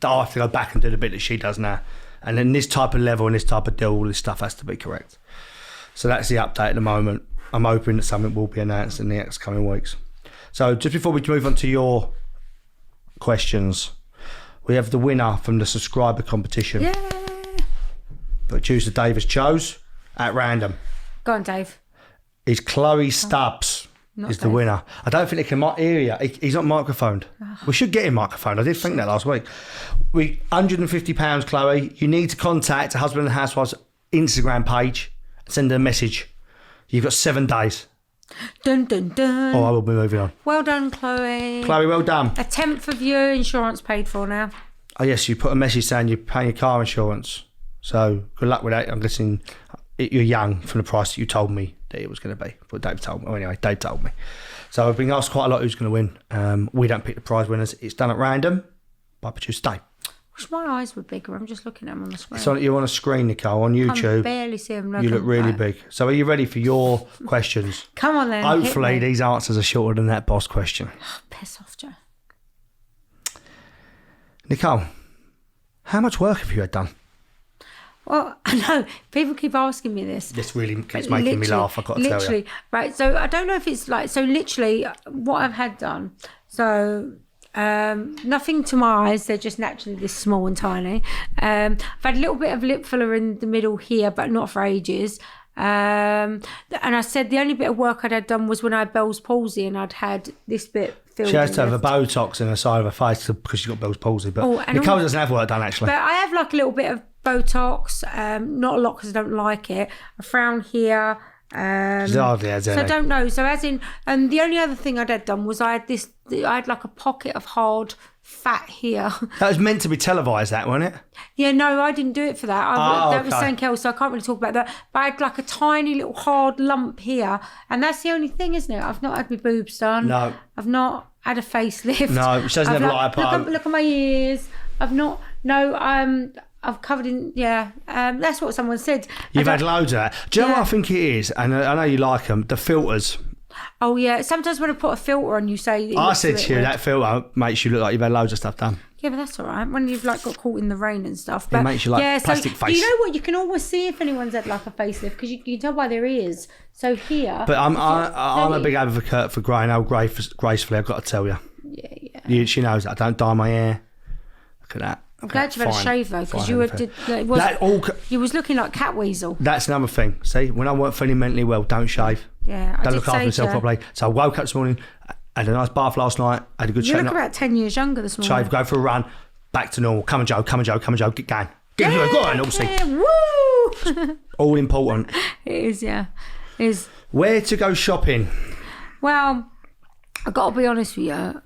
I'll have to go back and do the bit that she does now. And then this type of level and this type of deal, all this stuff has to be correct. So that's the update at the moment. I'm hoping that something will be announced in the next coming weeks. So just before we move on to your questions, we have the winner from the subscriber competition. Yeah. Producer Dave has chose at random. Go on, Dave. Is Chloe Stubbs is the winner. I don't think they can hear you. He's not microphoned. We should get him microphoned. I did think that last week. £150, Chloe. You need to contact a Husband and Housewife's Instagram page and send her a message. You've got 7 days. Dun, dun, dun. Oh, I will be moving on. Well done, Chloe. Chloe, well done. A tenth of your insurance paid for now. Oh, yes, you put a message saying you're paying your car insurance. So good luck with that. I'm guessing you're young from the price that you told me that it was going to be. But Dave told me. Oh, anyway, Dave told me. So I've been asked quite a lot who's going to win. We don't pick the prize winners. It's done at random by producer Dave. Wish my eyes were bigger. I'm just looking at them on the screen. So you're on a screen, Nicole, on YouTube. I can barely see them. You look really big. So are you ready for your questions? Come on then. Hopefully these answers are shorter than that boss question. Piss off, Joe. Nicole, how much work have you had done? Well, I know people keep asking me this. This really keeps making me laugh, I've got to tell you. Right, so I don't know if it's like, so literally what I've had done. So Nothing to my eyes, they're just naturally this small and tiny. I've had a little bit of lip filler in the middle here, but not for ages. And I said the only bit of work I'd had done was when I had Bell's palsy, and I'd had this bit filled. She has to have a Botox in the side of her face because she's got Bell's palsy. But Nicole doesn't have work done, actually. But I have like a little bit of Botox, not a lot because I don't like it. A frown here. She's hardly has any. So I don't know. So as in, and the only other thing I'd had done was I had like a pocket of hard fat here. That was meant to be televised, that, wasn't it? Yeah, no, I didn't do it for that. That was something else, so I can't really talk about that. But I had like a tiny little hard lump here, and that's the only thing, isn't it? I've not had my boobs done. No. I've not had a facelift. No, she doesn't have a light apart. Look at my ears. I've covered in, that's what someone said. You've had loads of that. Do you know what I think it is? And I know you like them, the filters. Oh, yeah. Sometimes when I put a filter on, you say... I said to you, that filter makes you look like you've had loads of stuff done. Yeah, but that's all right. When you've like got caught in the rain and stuff. But, it makes you like plastic face. You know what? You can always see if anyone's had like a facelift because you can tell by their ears. So here... But I'm a big advocate for growing old gracefully, I've got to tell you. Yeah. She knows that. I don't dye my hair. Look at that. I'm glad you've had a shave though, because you was looking like Cat Weasel. That's another thing. See, when I weren't feeling mentally well, don't shave. Yeah, don't look after myself properly. So I woke up this morning, had a nice bath last night, had a good shave. You look about 10 years younger this morning. Shave, go for a run, back to normal. Come on, Joe, get going. Go on, obviously. Woo! All important. It is, yeah. It is. Where to go shopping? Well, I've got to be honest with you.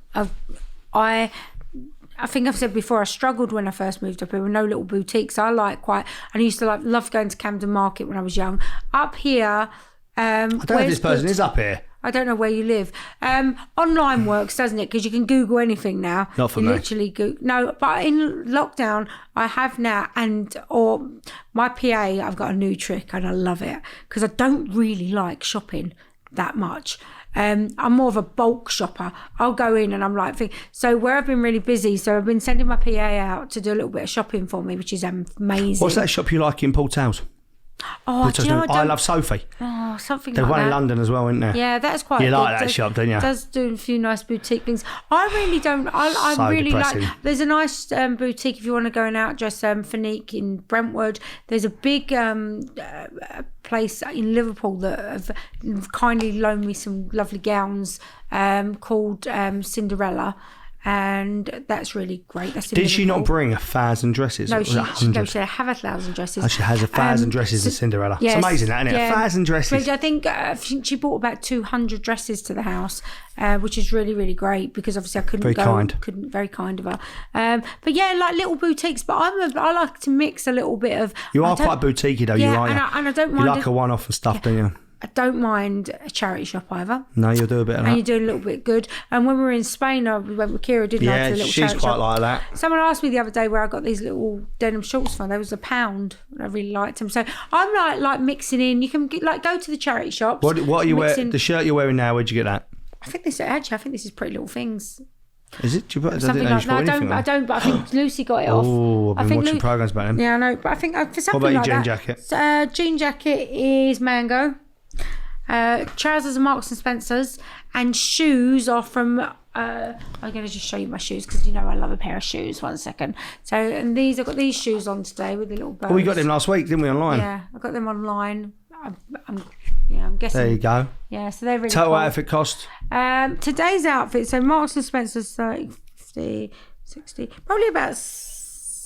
I think I've said before, I struggled when I first moved up here with no little boutiques. I used to love going to Camden Market when I was young. Up here, I don't know if this person is up here. I don't know where you live. Online works, doesn't it? Because you can Google anything now. Not for me. Literally no, but in lockdown, I have now, or my PA, I've got a new trick and I love it because I don't really like shopping that much. I'm more of a bulk shopper. I'll go in and I'm like, so where I've been really busy, so I've been sending my PA out to do a little bit of shopping for me, which is amazing. What's that shop you like in Port Towers? Oh, do you know I Love Sophie. Oh, something There's like that. There's one in London as well, isn't there? Yeah, that's quite You good. like that shop, don't you? Does do a few nice boutique things. I really don't. I really depressing. like. There's a nice boutique if you want to go and out dress Fanique in Brentwood. There's a big place in Liverpool that have kindly loaned me some lovely gowns called Cinderella. And that's really great. That's in Did she Liverpool. not bring 1,000 dresses? No, she have 1,000 dresses. Oh, she has 1,000 dresses in Cinderella. Yes, it's amazing, that, isn't it? yeah. 1,000 dresses. I think she bought about 200 dresses to the house, which is really, really great because obviously I couldn't very kind of her. But yeah, like little boutiques. But I like to mix a little bit of. You are quite boutiquey though, yeah, you are. And I don't mind. You like a one-off and stuff, don't you? I don't mind a charity shop either. No, you'll do a bit of that. And you do a little bit good. And when we were in Spain, we went with Kira, didn't I? To the little she's charity quite shop. like that. Someone asked me the other day where I got these little denim shorts from. They was £1. I really liked them. So I'm like mixing in. You can go to the charity shops. What are you wearing? The shirt you're wearing now, where'd you get that? I think this is Pretty Little Things. Is it? Something like that. I don't, but I think Lucy got it off. Oh, I've been watching programmes about him. Yeah, I know. But I think for something like that. What about your jean jacket? Jean jacket is Mango. Trousers are Marks and Spencer's, and shoes are from I'm going to just show you my shoes because I love a pair of shoes. 1 second. So, and I've got these shoes on today with the little bows. Well, we got them last week, didn't we, online? Yeah, I got them online. I'm guessing. There you go. Yeah, so they're really Total cool. outfit cost? Today's outfit, so Marks and Spencer's 30, 50, 60, probably about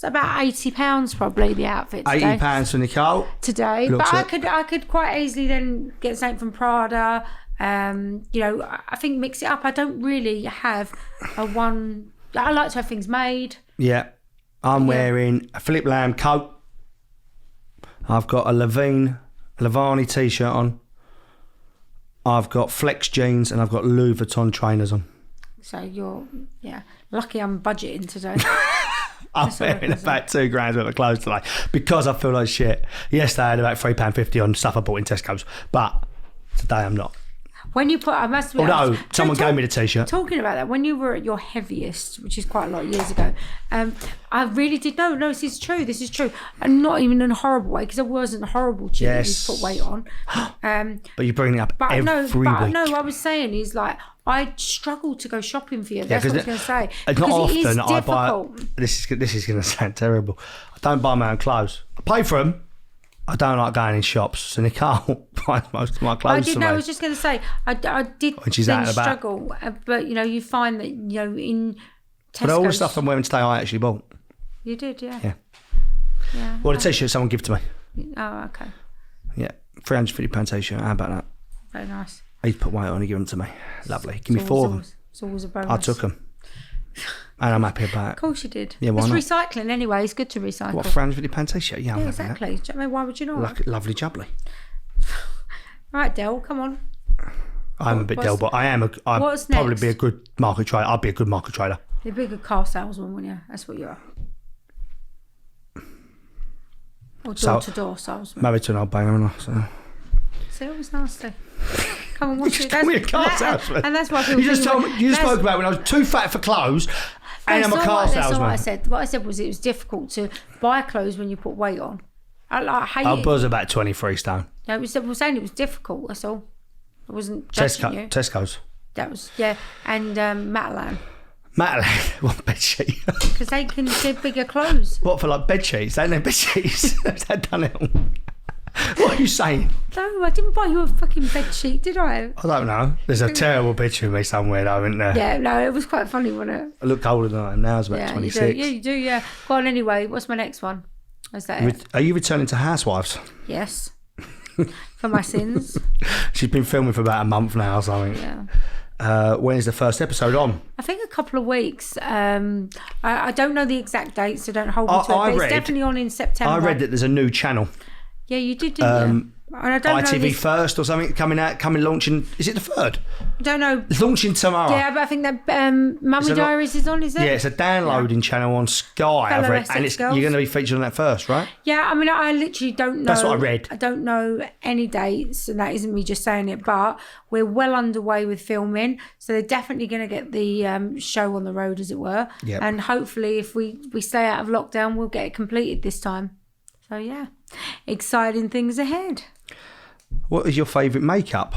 £80 probably the outfit today. £80 for Nicole today. But I could quite easily then get something from Prada. I think mix it up. I don't really have a one. I like to have things made. Yeah, I'm wearing a Philip Lamb coat. I've got a Levani t-shirt on. I've got Flex jeans and I've got Louis Vuitton trainers on. So you're lucky I'm budgeting today. I'm wearing about £2,000 worth of clothes today because I feel like shit. Yesterday I had about £3.50 on stuff I bought in Tesco's, but today I'm not. When you I must be although someone gave me the t-shirt. Talking about that, when you were at your heaviest, which is quite a lot of years ago, I really did this is true, and not even in a horrible way, because I wasn't horrible to you put weight on. But you bring it up every week. No, what I was saying is like, I struggle to go shopping for you. That's what I was going to say. It's not Because it is often I buy. difficult. This is going to sound terrible. I don't buy my own clothes. I pay for them. I don't like going in shops. So Nicole buys most of my clothes for me. I was just going to say, I did When she's out and about. struggle, but you find that in Tesco's. But all the stuff I'm wearing today, I actually bought. You did, yeah. Yeah. Well, the t-shirt someone gave to me. Oh, okay. Yeah, £350 t-shirt. How about that? Very nice. He's put weight on. He gave them to me. Lovely. Give me 4 of them. It's always a bonus. I took them. And I'm happy about it. Of course you did. Yeah, why not? It's recycling anyway. It's good to recycle. What, £350 t-shirt? Yeah, I'm happy exactly. Do you know, why would you not? with that. Lovely jubbly. Right, Del, come on. I'm a bit dull, but I'd what's probably next? be a good market trader. I'd be a good market trader. You'd be a good car salesman, wouldn't you? That's what you are. Or door-to-door salesman. Married to an old banger, and so. See, it was nasty. Come on, You what's just it? called me a car salesman. And that's why people You just think told me. You just spoke about when I was too fat for clothes, and I'm a car That's not what salesman. I said. What I said was it was difficult to buy clothes when you put weight on. I hate I it. was about 23 stone. No, I was saying it was difficult. That's all. I wasn't judging you. Tesco's. That was and Matalan Matalan, what bed sheet? because they can do bigger clothes. What for, like bed sheets? They ain't no bed sheets. They've done it all. What are you saying? No, I didn't buy you a fucking bed sheet, did I? I don't know. There's a terrible picture of me somewhere though, isn't there? Yeah, no, it was quite funny, wasn't it? I look older than I am now. I was about Yeah, 26. you do. Yeah. Go on anyway. What's my next one? Is that it? Are you returning to Housewives? Yes. For my sins. She's been filming for about a month now or something. Yeah. When is the first episode on? I think a couple of weeks. I don't know the exact date, so don't hold me to it. But it's definitely on in September. I read that there's a new channel. Yeah, you did, didn't you? And I don't know ITV this, First or something launching. Is it the 3rd? I don't know. It's launching tomorrow. Yeah, but I think that Mummy Diaries is on, is it? Yeah, it's a downloading channel on Sky. I've read, and Essex Girls. you're going to be featured on that first, right? Yeah, I mean, I literally don't know. That's what I read. I don't know any dates, and that isn't me just saying it, but we're well underway with filming, so they're definitely going to get the show on the road, as it were. Yep. And hopefully, if we stay out of lockdown, we'll get it completed this time. So, yeah, exciting things ahead. What is your favourite makeup?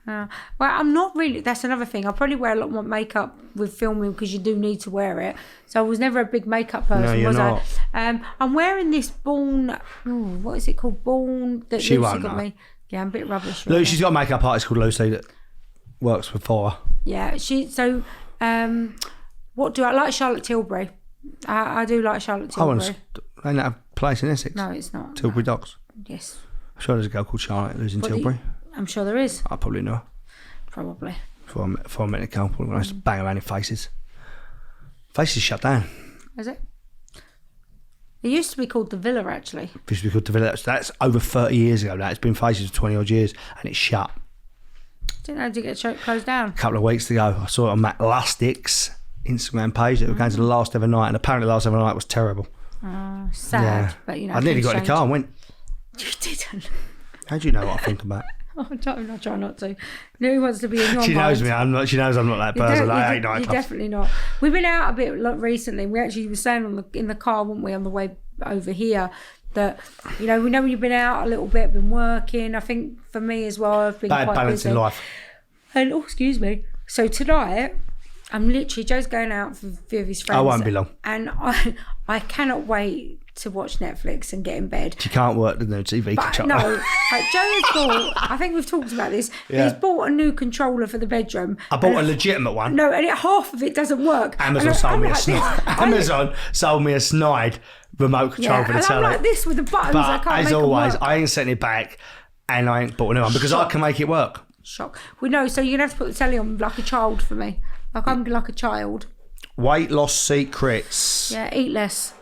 Well, I'm not really. That's another thing. I probably wear a lot more makeup with filming because you do need to wear it. So I was never a big makeup person, No, you're was not. I? I'm wearing this Born. What is it called? Born. That She Lucy won't got know. me. Yeah, I'm a bit rubbish. Lucy, Right she's got a makeup artist called Lucy that works for her. yeah, she. So, what do I like? Charlotte Tilbury. I do like Charlotte Tilbury. Ain't that a place in Essex? No, it's not. Tilbury Docks. Yes, I'm sure there's a girl called Charlotte who's in What Tilbury. I'm sure there is. I probably know her. Probably. Before I met Nicole, when I used to bang around in Faces. Faces shut down. Is it? It used to be called the Villa, actually. It used to be called Develop. That's over 30 years ago now. It's been Faces for 20 odd years and it's shut. Didn't know, did it get closed down? A couple of weeks ago, I saw it on Matt Lustig's Instagram page that we were going to the last ever night, and apparently the last ever night was terrible. Sad, but you know. I nearly got in the things car and went, change. You didn't. how do you know what I think about? I try not to. Who wants to be in your She mind? knows me. She knows I'm not that person. I hate You're nightclubs. definitely not. We've been out a bit recently. We actually were saying in the car, weren't we, on the way over here, that we know when you've been out a little bit, been working. I think for me as well, I've been Bad quite balance busy. in life. And excuse me. So tonight, I'm literally Joe's going out for a few of his friends. I won't be long. And I cannot wait to watch Netflix and get in bed. She can't work the new TV But controller. no, Joe has bought, I think we've talked about this, Yeah. he's bought a new controller for the bedroom. I bought a legitimate one. No, and half of it doesn't work. Amazon And sold me a like snide. this. Amazon sold me a snide remote control Yeah, for the and I'm telly. like this with the buttons, I But can't as make 'em always, work. I ain't sent it back, and I ain't bought a new one because I can make it work. Shock. We know, so you're going to have to put the telly on like a child for me. Like I'm like a child. Weight loss secrets. Yeah, eat less.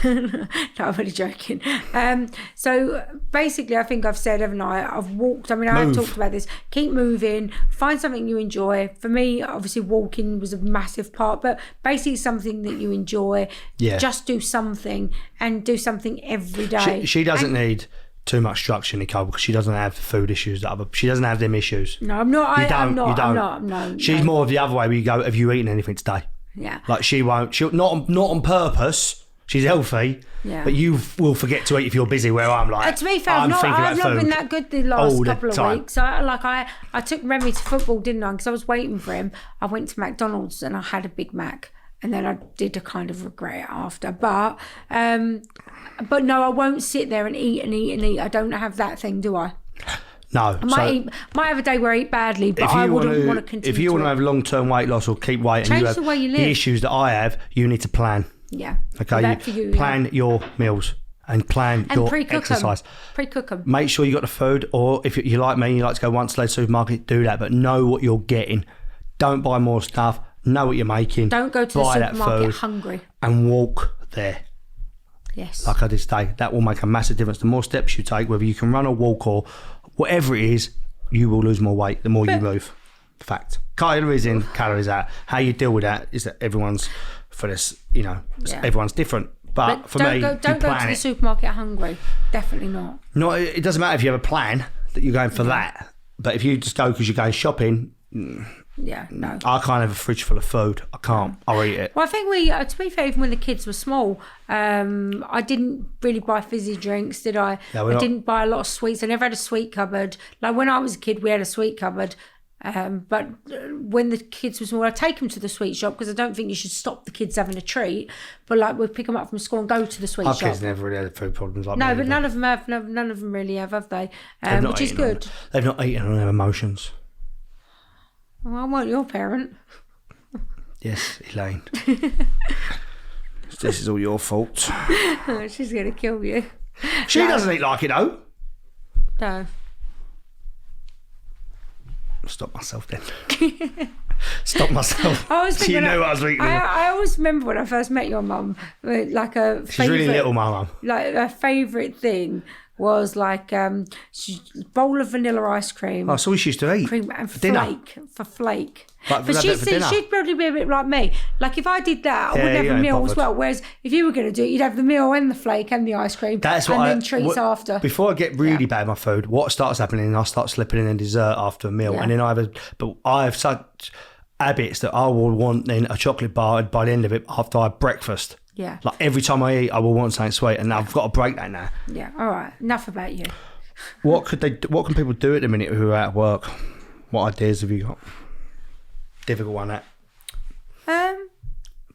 No, I'm only joking. So basically, I think I've said, haven't I? I've walked. I mean, I have Move. talked about this. Keep moving. Find something you enjoy. For me, obviously, walking was a massive part, but basically something that you enjoy. Yeah. Just do something and do something every day. She doesn't need too much structure, Nicole, because she doesn't have food issues that she doesn't have them issues. No, I'm not. I'm not. You don't. I'm not. No. She's no. more of the other way where you go, have you eaten anything today? Yeah. Like she'll not on purpose, She's healthy, but you will forget to eat if you're busy. Where I'm like, to be fair, I've not been that good the last couple of weeks. I took Remy to football, didn't I? Because I was waiting for him. I went to McDonald's and I had a Big Mac, and then I did a kind of regret it after. But no, I won't sit there and eat and eat and eat. I don't have that thing, do I? No. I might have a day where I eat badly, but I wouldn't want to continue. If you want to have long-term weight loss or keep weight, and you have the way you live. The issues that I have, you need to plan. Yeah. Okay. Plan your meals and plan your exercise. Pre-cook them. Make sure you got the food, or if you like me, you like to go once a day to the supermarket, do that. But know what you're getting. Don't buy more stuff. Know what you're making. Don't go to the supermarket hungry. And walk there. Yes. Like I did today. That will make a massive difference. The more steps you take, whether you can run or walk or whatever it is, you will lose more weight the more you move. Fact. Calories in, calories out. How you deal with that is that everyone's everyone's different. But for me, don't go to the supermarket hungry. Definitely not. No, it doesn't matter if you have a plan that you're going for that. But if you just go because you're going shopping, no. I can't have a fridge full of food. I can't. I'll eat it. Well, I think to be fair, even when the kids were small, I didn't really buy fizzy drinks, did I? No, I didn't buy a lot of sweets. I never had a sweet cupboard. Like when I was a kid, we had a sweet cupboard. But when the kids were small, I'd take them to the sweet shop because I don't think you should stop the kids having a treat. But like we'd pick them up from school and go to the sweet shop. Our kids never really had food problems like that. No, but none of them have. None of them really have they? Which is good. They've not eaten on their emotions. Well, I want your parent. Yes, Elaine. This is all your fault. Oh, she's going to kill you. She doesn't eat like it though. No. Stop myself then. Stop myself. I was thinking, you know what I was thinking. I always remember when I first met your mum, like she's really little, my mum. Like her favourite thing was like a bowl of vanilla ice cream. Oh, so we used to eat. Cream and for dinner. Flake. But she'd probably be a bit like me. Like if I did that, I wouldn't have a meal as well. Whereas if you were going to do it, you'd have the meal and the flake and the ice cream. Then treats after. Before I get really bad at my food, what starts happening, I start slipping in a dessert after a meal. Yeah. And then I have such habits that I will want then a chocolate bar by the end of it after I have breakfast. Yeah. Like every time I eat, I will want something sweet, and I've got to break that now. Yeah. All right. Enough about you. What can people do at the minute who are out of work? What ideas have you got? Difficult one, that.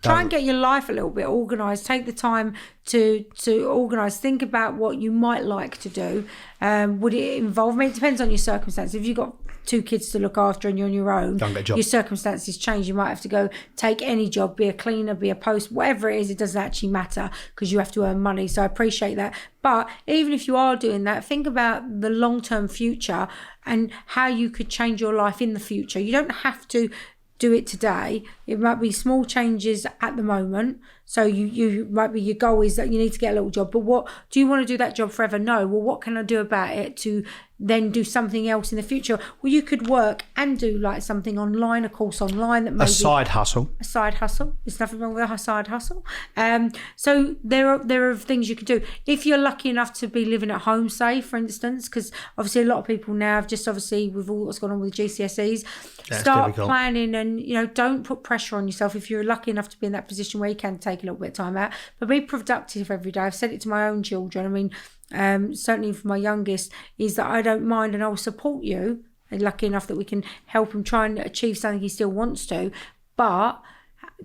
Try and get your life a little bit organised. Take the time to organise. Think about what you might like to do. Would it involve? I mean, it depends on your circumstances. If you've got 2 kids to look after and you're on your own, don't get a job. Your circumstances change. You might have to go take any job, be a cleaner, be a post, whatever it is. It doesn't actually matter because you have to earn money. So I appreciate that. But even if you are doing that, think about the long-term future and how you could change your life in the future. You don't have to do it today. It might be small changes at the moment. So you might be, your goal is that you need to get a little job, but what do you want to do that job forever? No. Well, what can I do about it to then do something else in the future? Well, you could work and do like something online, a course online that maybe a side hustle. There's nothing wrong with a side hustle. So there are things you could do if you're lucky enough to be living at home, say for instance, because obviously a lot of people now have just obviously with all what's gone on with GCSEs, start planning and don't put pressure on yourself if you're lucky enough to be in that position where you can take a little bit of time out, but be productive every day. I've said it to my own children. I mean, certainly for my youngest, is that I don't mind and I'll support you. And lucky enough that we can help him try and achieve something he still wants to, but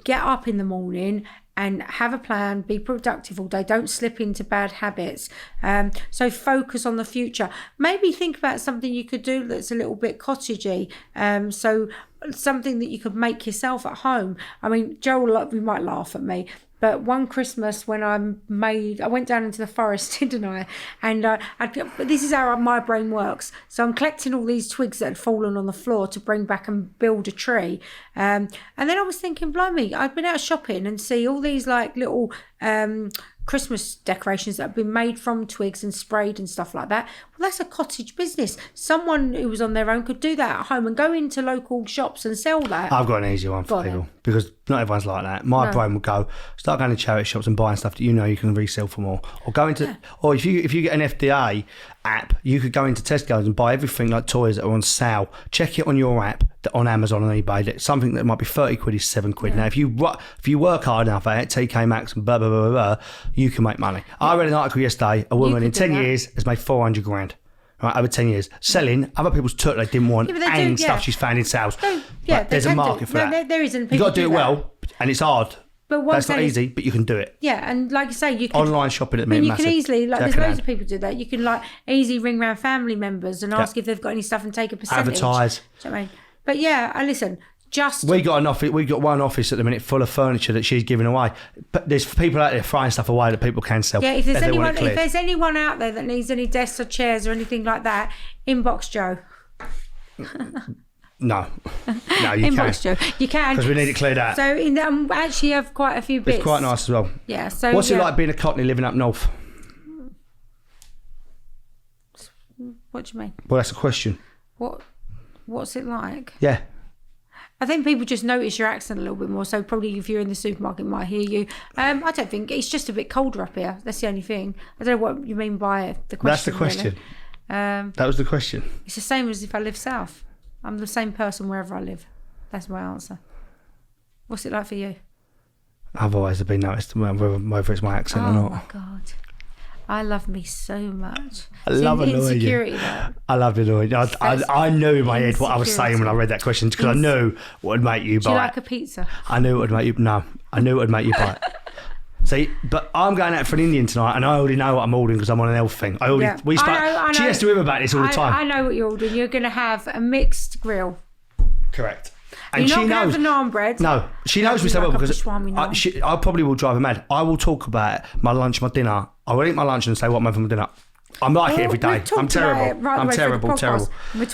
get up in the morning and have a plan, be productive all day. Don't slip into bad habits. So focus on the future. Maybe think about something you could do that's a little bit cottagey. So something that you could make yourself at home. I mean, Joe, we might laugh at me, but one Christmas when I went down into the forest, didn't I? And this is how my brain works. So I'm collecting all these twigs that had fallen on the floor to bring back and build a tree. And then I was thinking, blimey, I'd been out shopping and see all these like little Christmas decorations that have been made from twigs and sprayed and stuff like that. Well, that's a cottage business. Someone who was on their own could do that at home and go into local shops and sell that. I've got an easy one for people because not everyone's like that. My brain would go start going to charity shops and buying stuff that you can resell for more, or go into or if you get an FDA app, you could go into Tesco's and buy everything like toys that are on sale. Check it on your app. on Amazon and eBay, that something that might be 30 quid is 7 quid. Now, if you work hard enough at it, TK Maxx and blah, blah, blah, blah, you can make money. I read an article yesterday, a woman in 10 years has made 400 grand. Right, over 10 years. Selling other people's took they didn't want and stuff she's found in sales. There's a market for that. There isn't. You've got to do it well, and it's hard. But that's not easy, but you can do it. Yeah, and like you say, you can... Online shopping at the minute, massive. You can easily, there's loads of people do that. You can, easily ring around family members and ask if they've got any stuff and take a percentage. Advertise. Do you know what I mean? But yeah, listen, We got one office at the minute full of furniture that she's giving away. But there's people out there throwing stuff away that people can sell. Yeah, if there's anyone out there that needs any desks or chairs or anything like that, inbox Joe. No, you inbox Joe. You can, because we need it cleared out. So actually have quite a few bits. It's quite nice as well. Yeah. So what's it like being a Cockney living up north? What do you mean? Well, that's a question. What's it like? Yeah. I think people just notice your accent a little bit more. So probably if you're in the supermarket, might hear you. I don't think it's just a bit colder up here. That's the only thing. I don't know what you mean by the question. That's the question. Really. That was the question. It's the same as if I live south. I'm the same person wherever I live. That's my answer. What's it like for you? I've always been noticed whether it's my accent or not. Oh my God. I love me so much. I love annoying you. I love annoying you. I knew in my head what I was saying when I read that question because I knew what would make you buy it. Do you like a pizza? I knew it would make you... No. I knew it would make you buy it. See, but I'm going out for an Indian tonight and I already know what I'm ordering because I'm on an elf thing. I know. She has to hear about this all the time. I know what you're ordering. You're going to have a mixed grill. Correct. And you're she not knows going to have a naan bread. No, she knows me so well because I probably will drive her mad. I will talk about my lunch, my dinner. I will eat my lunch and say what I'm having for my dinner. I'm like it every day. I'm terrible. I'm terrible.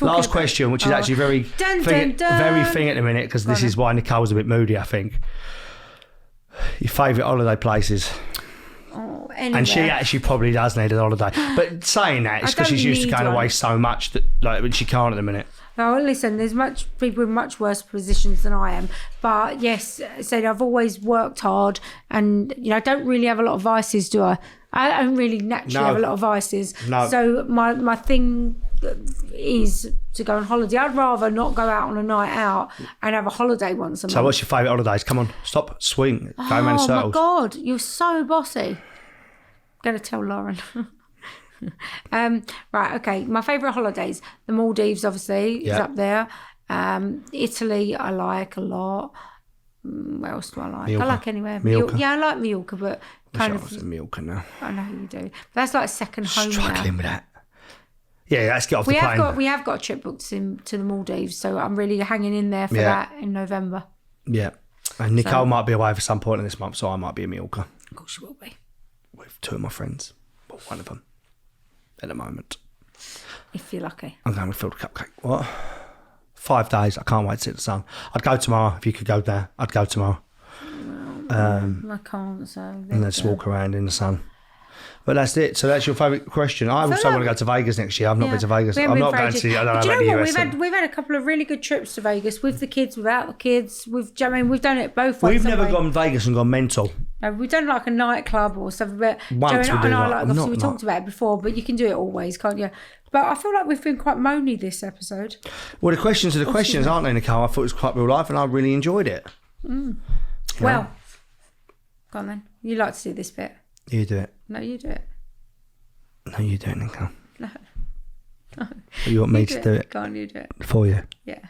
Last question, which is actually very thing at the minute because this is why Nicole's a bit moody, I think. Your favourite holiday places? Oh, anywhere. And she actually probably does need a holiday. But saying that, it's because she's used to going away so much that she can't at the minute. Oh, listen, there's people in much worse positions than I am. But yes, I've always worked hard and, I don't really have a lot of vices, do I? I don't really naturally have a lot of vices. No. So my thing is to go on holiday. I'd rather not go out on a night out and have a holiday once a month. So what's your favourite holidays? Come on, stop, swing, go around in circles. Oh my God, you're so bossy. I'm going to tell Lauren. Right, okay. My favourite holidays, the Maldives, obviously, is up there. Italy, I like a lot. Where else do I like? Mallorca. I like anywhere. Mallorca. Yeah, I like Mallorca, but kind of. I was in Mallorca now. I know you do. But that's like second home Struggling now. with that. Yeah, let's get off the plane. We have got a trip booked to the Maldives, so I'm really hanging in there for that in November. Yeah, and Nicole might be away for some point in this month, so I might be in Mallorca. Of course you will be. With two of my friends, well, one of them. At the moment, if you're lucky. I'm going with filled cupcake. What? 5 days. I can't wait to see the sun. I'd go tomorrow if you could go there. I'd go tomorrow. I can't. So. And then just walk around in the sun. But that's it. So that's your favourite question. I also want to go to Vegas next year. I've not been to Vegas. I'm not going to. I don't know about the US. We've had a couple of really good trips to Vegas with the kids, without the kids. We've done it both ways. We've never gone to Vegas and gone mental. No, we've done like a nightclub or something. But once we do we talked about it before, but you can do it always, can't you? But I feel like we've been quite moany this episode. Well, the questions are the questions, aren't they, Nicole? I thought it was quite real life, and I really enjoyed it. Well, go on then. You like to do this bit? You do it. No, you do it. No, you do it, Nicole. No. You want me to do it? Go on, you do it. For you. Yeah.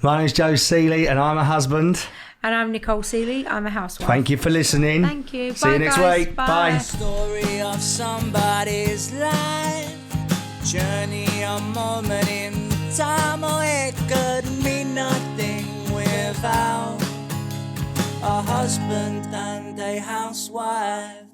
My name's Joe Sealey, and I'm a husband. And I'm Nicole Sealey. I'm a housewife. Thank you for listeing. Thank you. See you next week. Bye. Story of somebody's life, journey, a moment in time, oh, it could mean nothing without a husband and a housewife.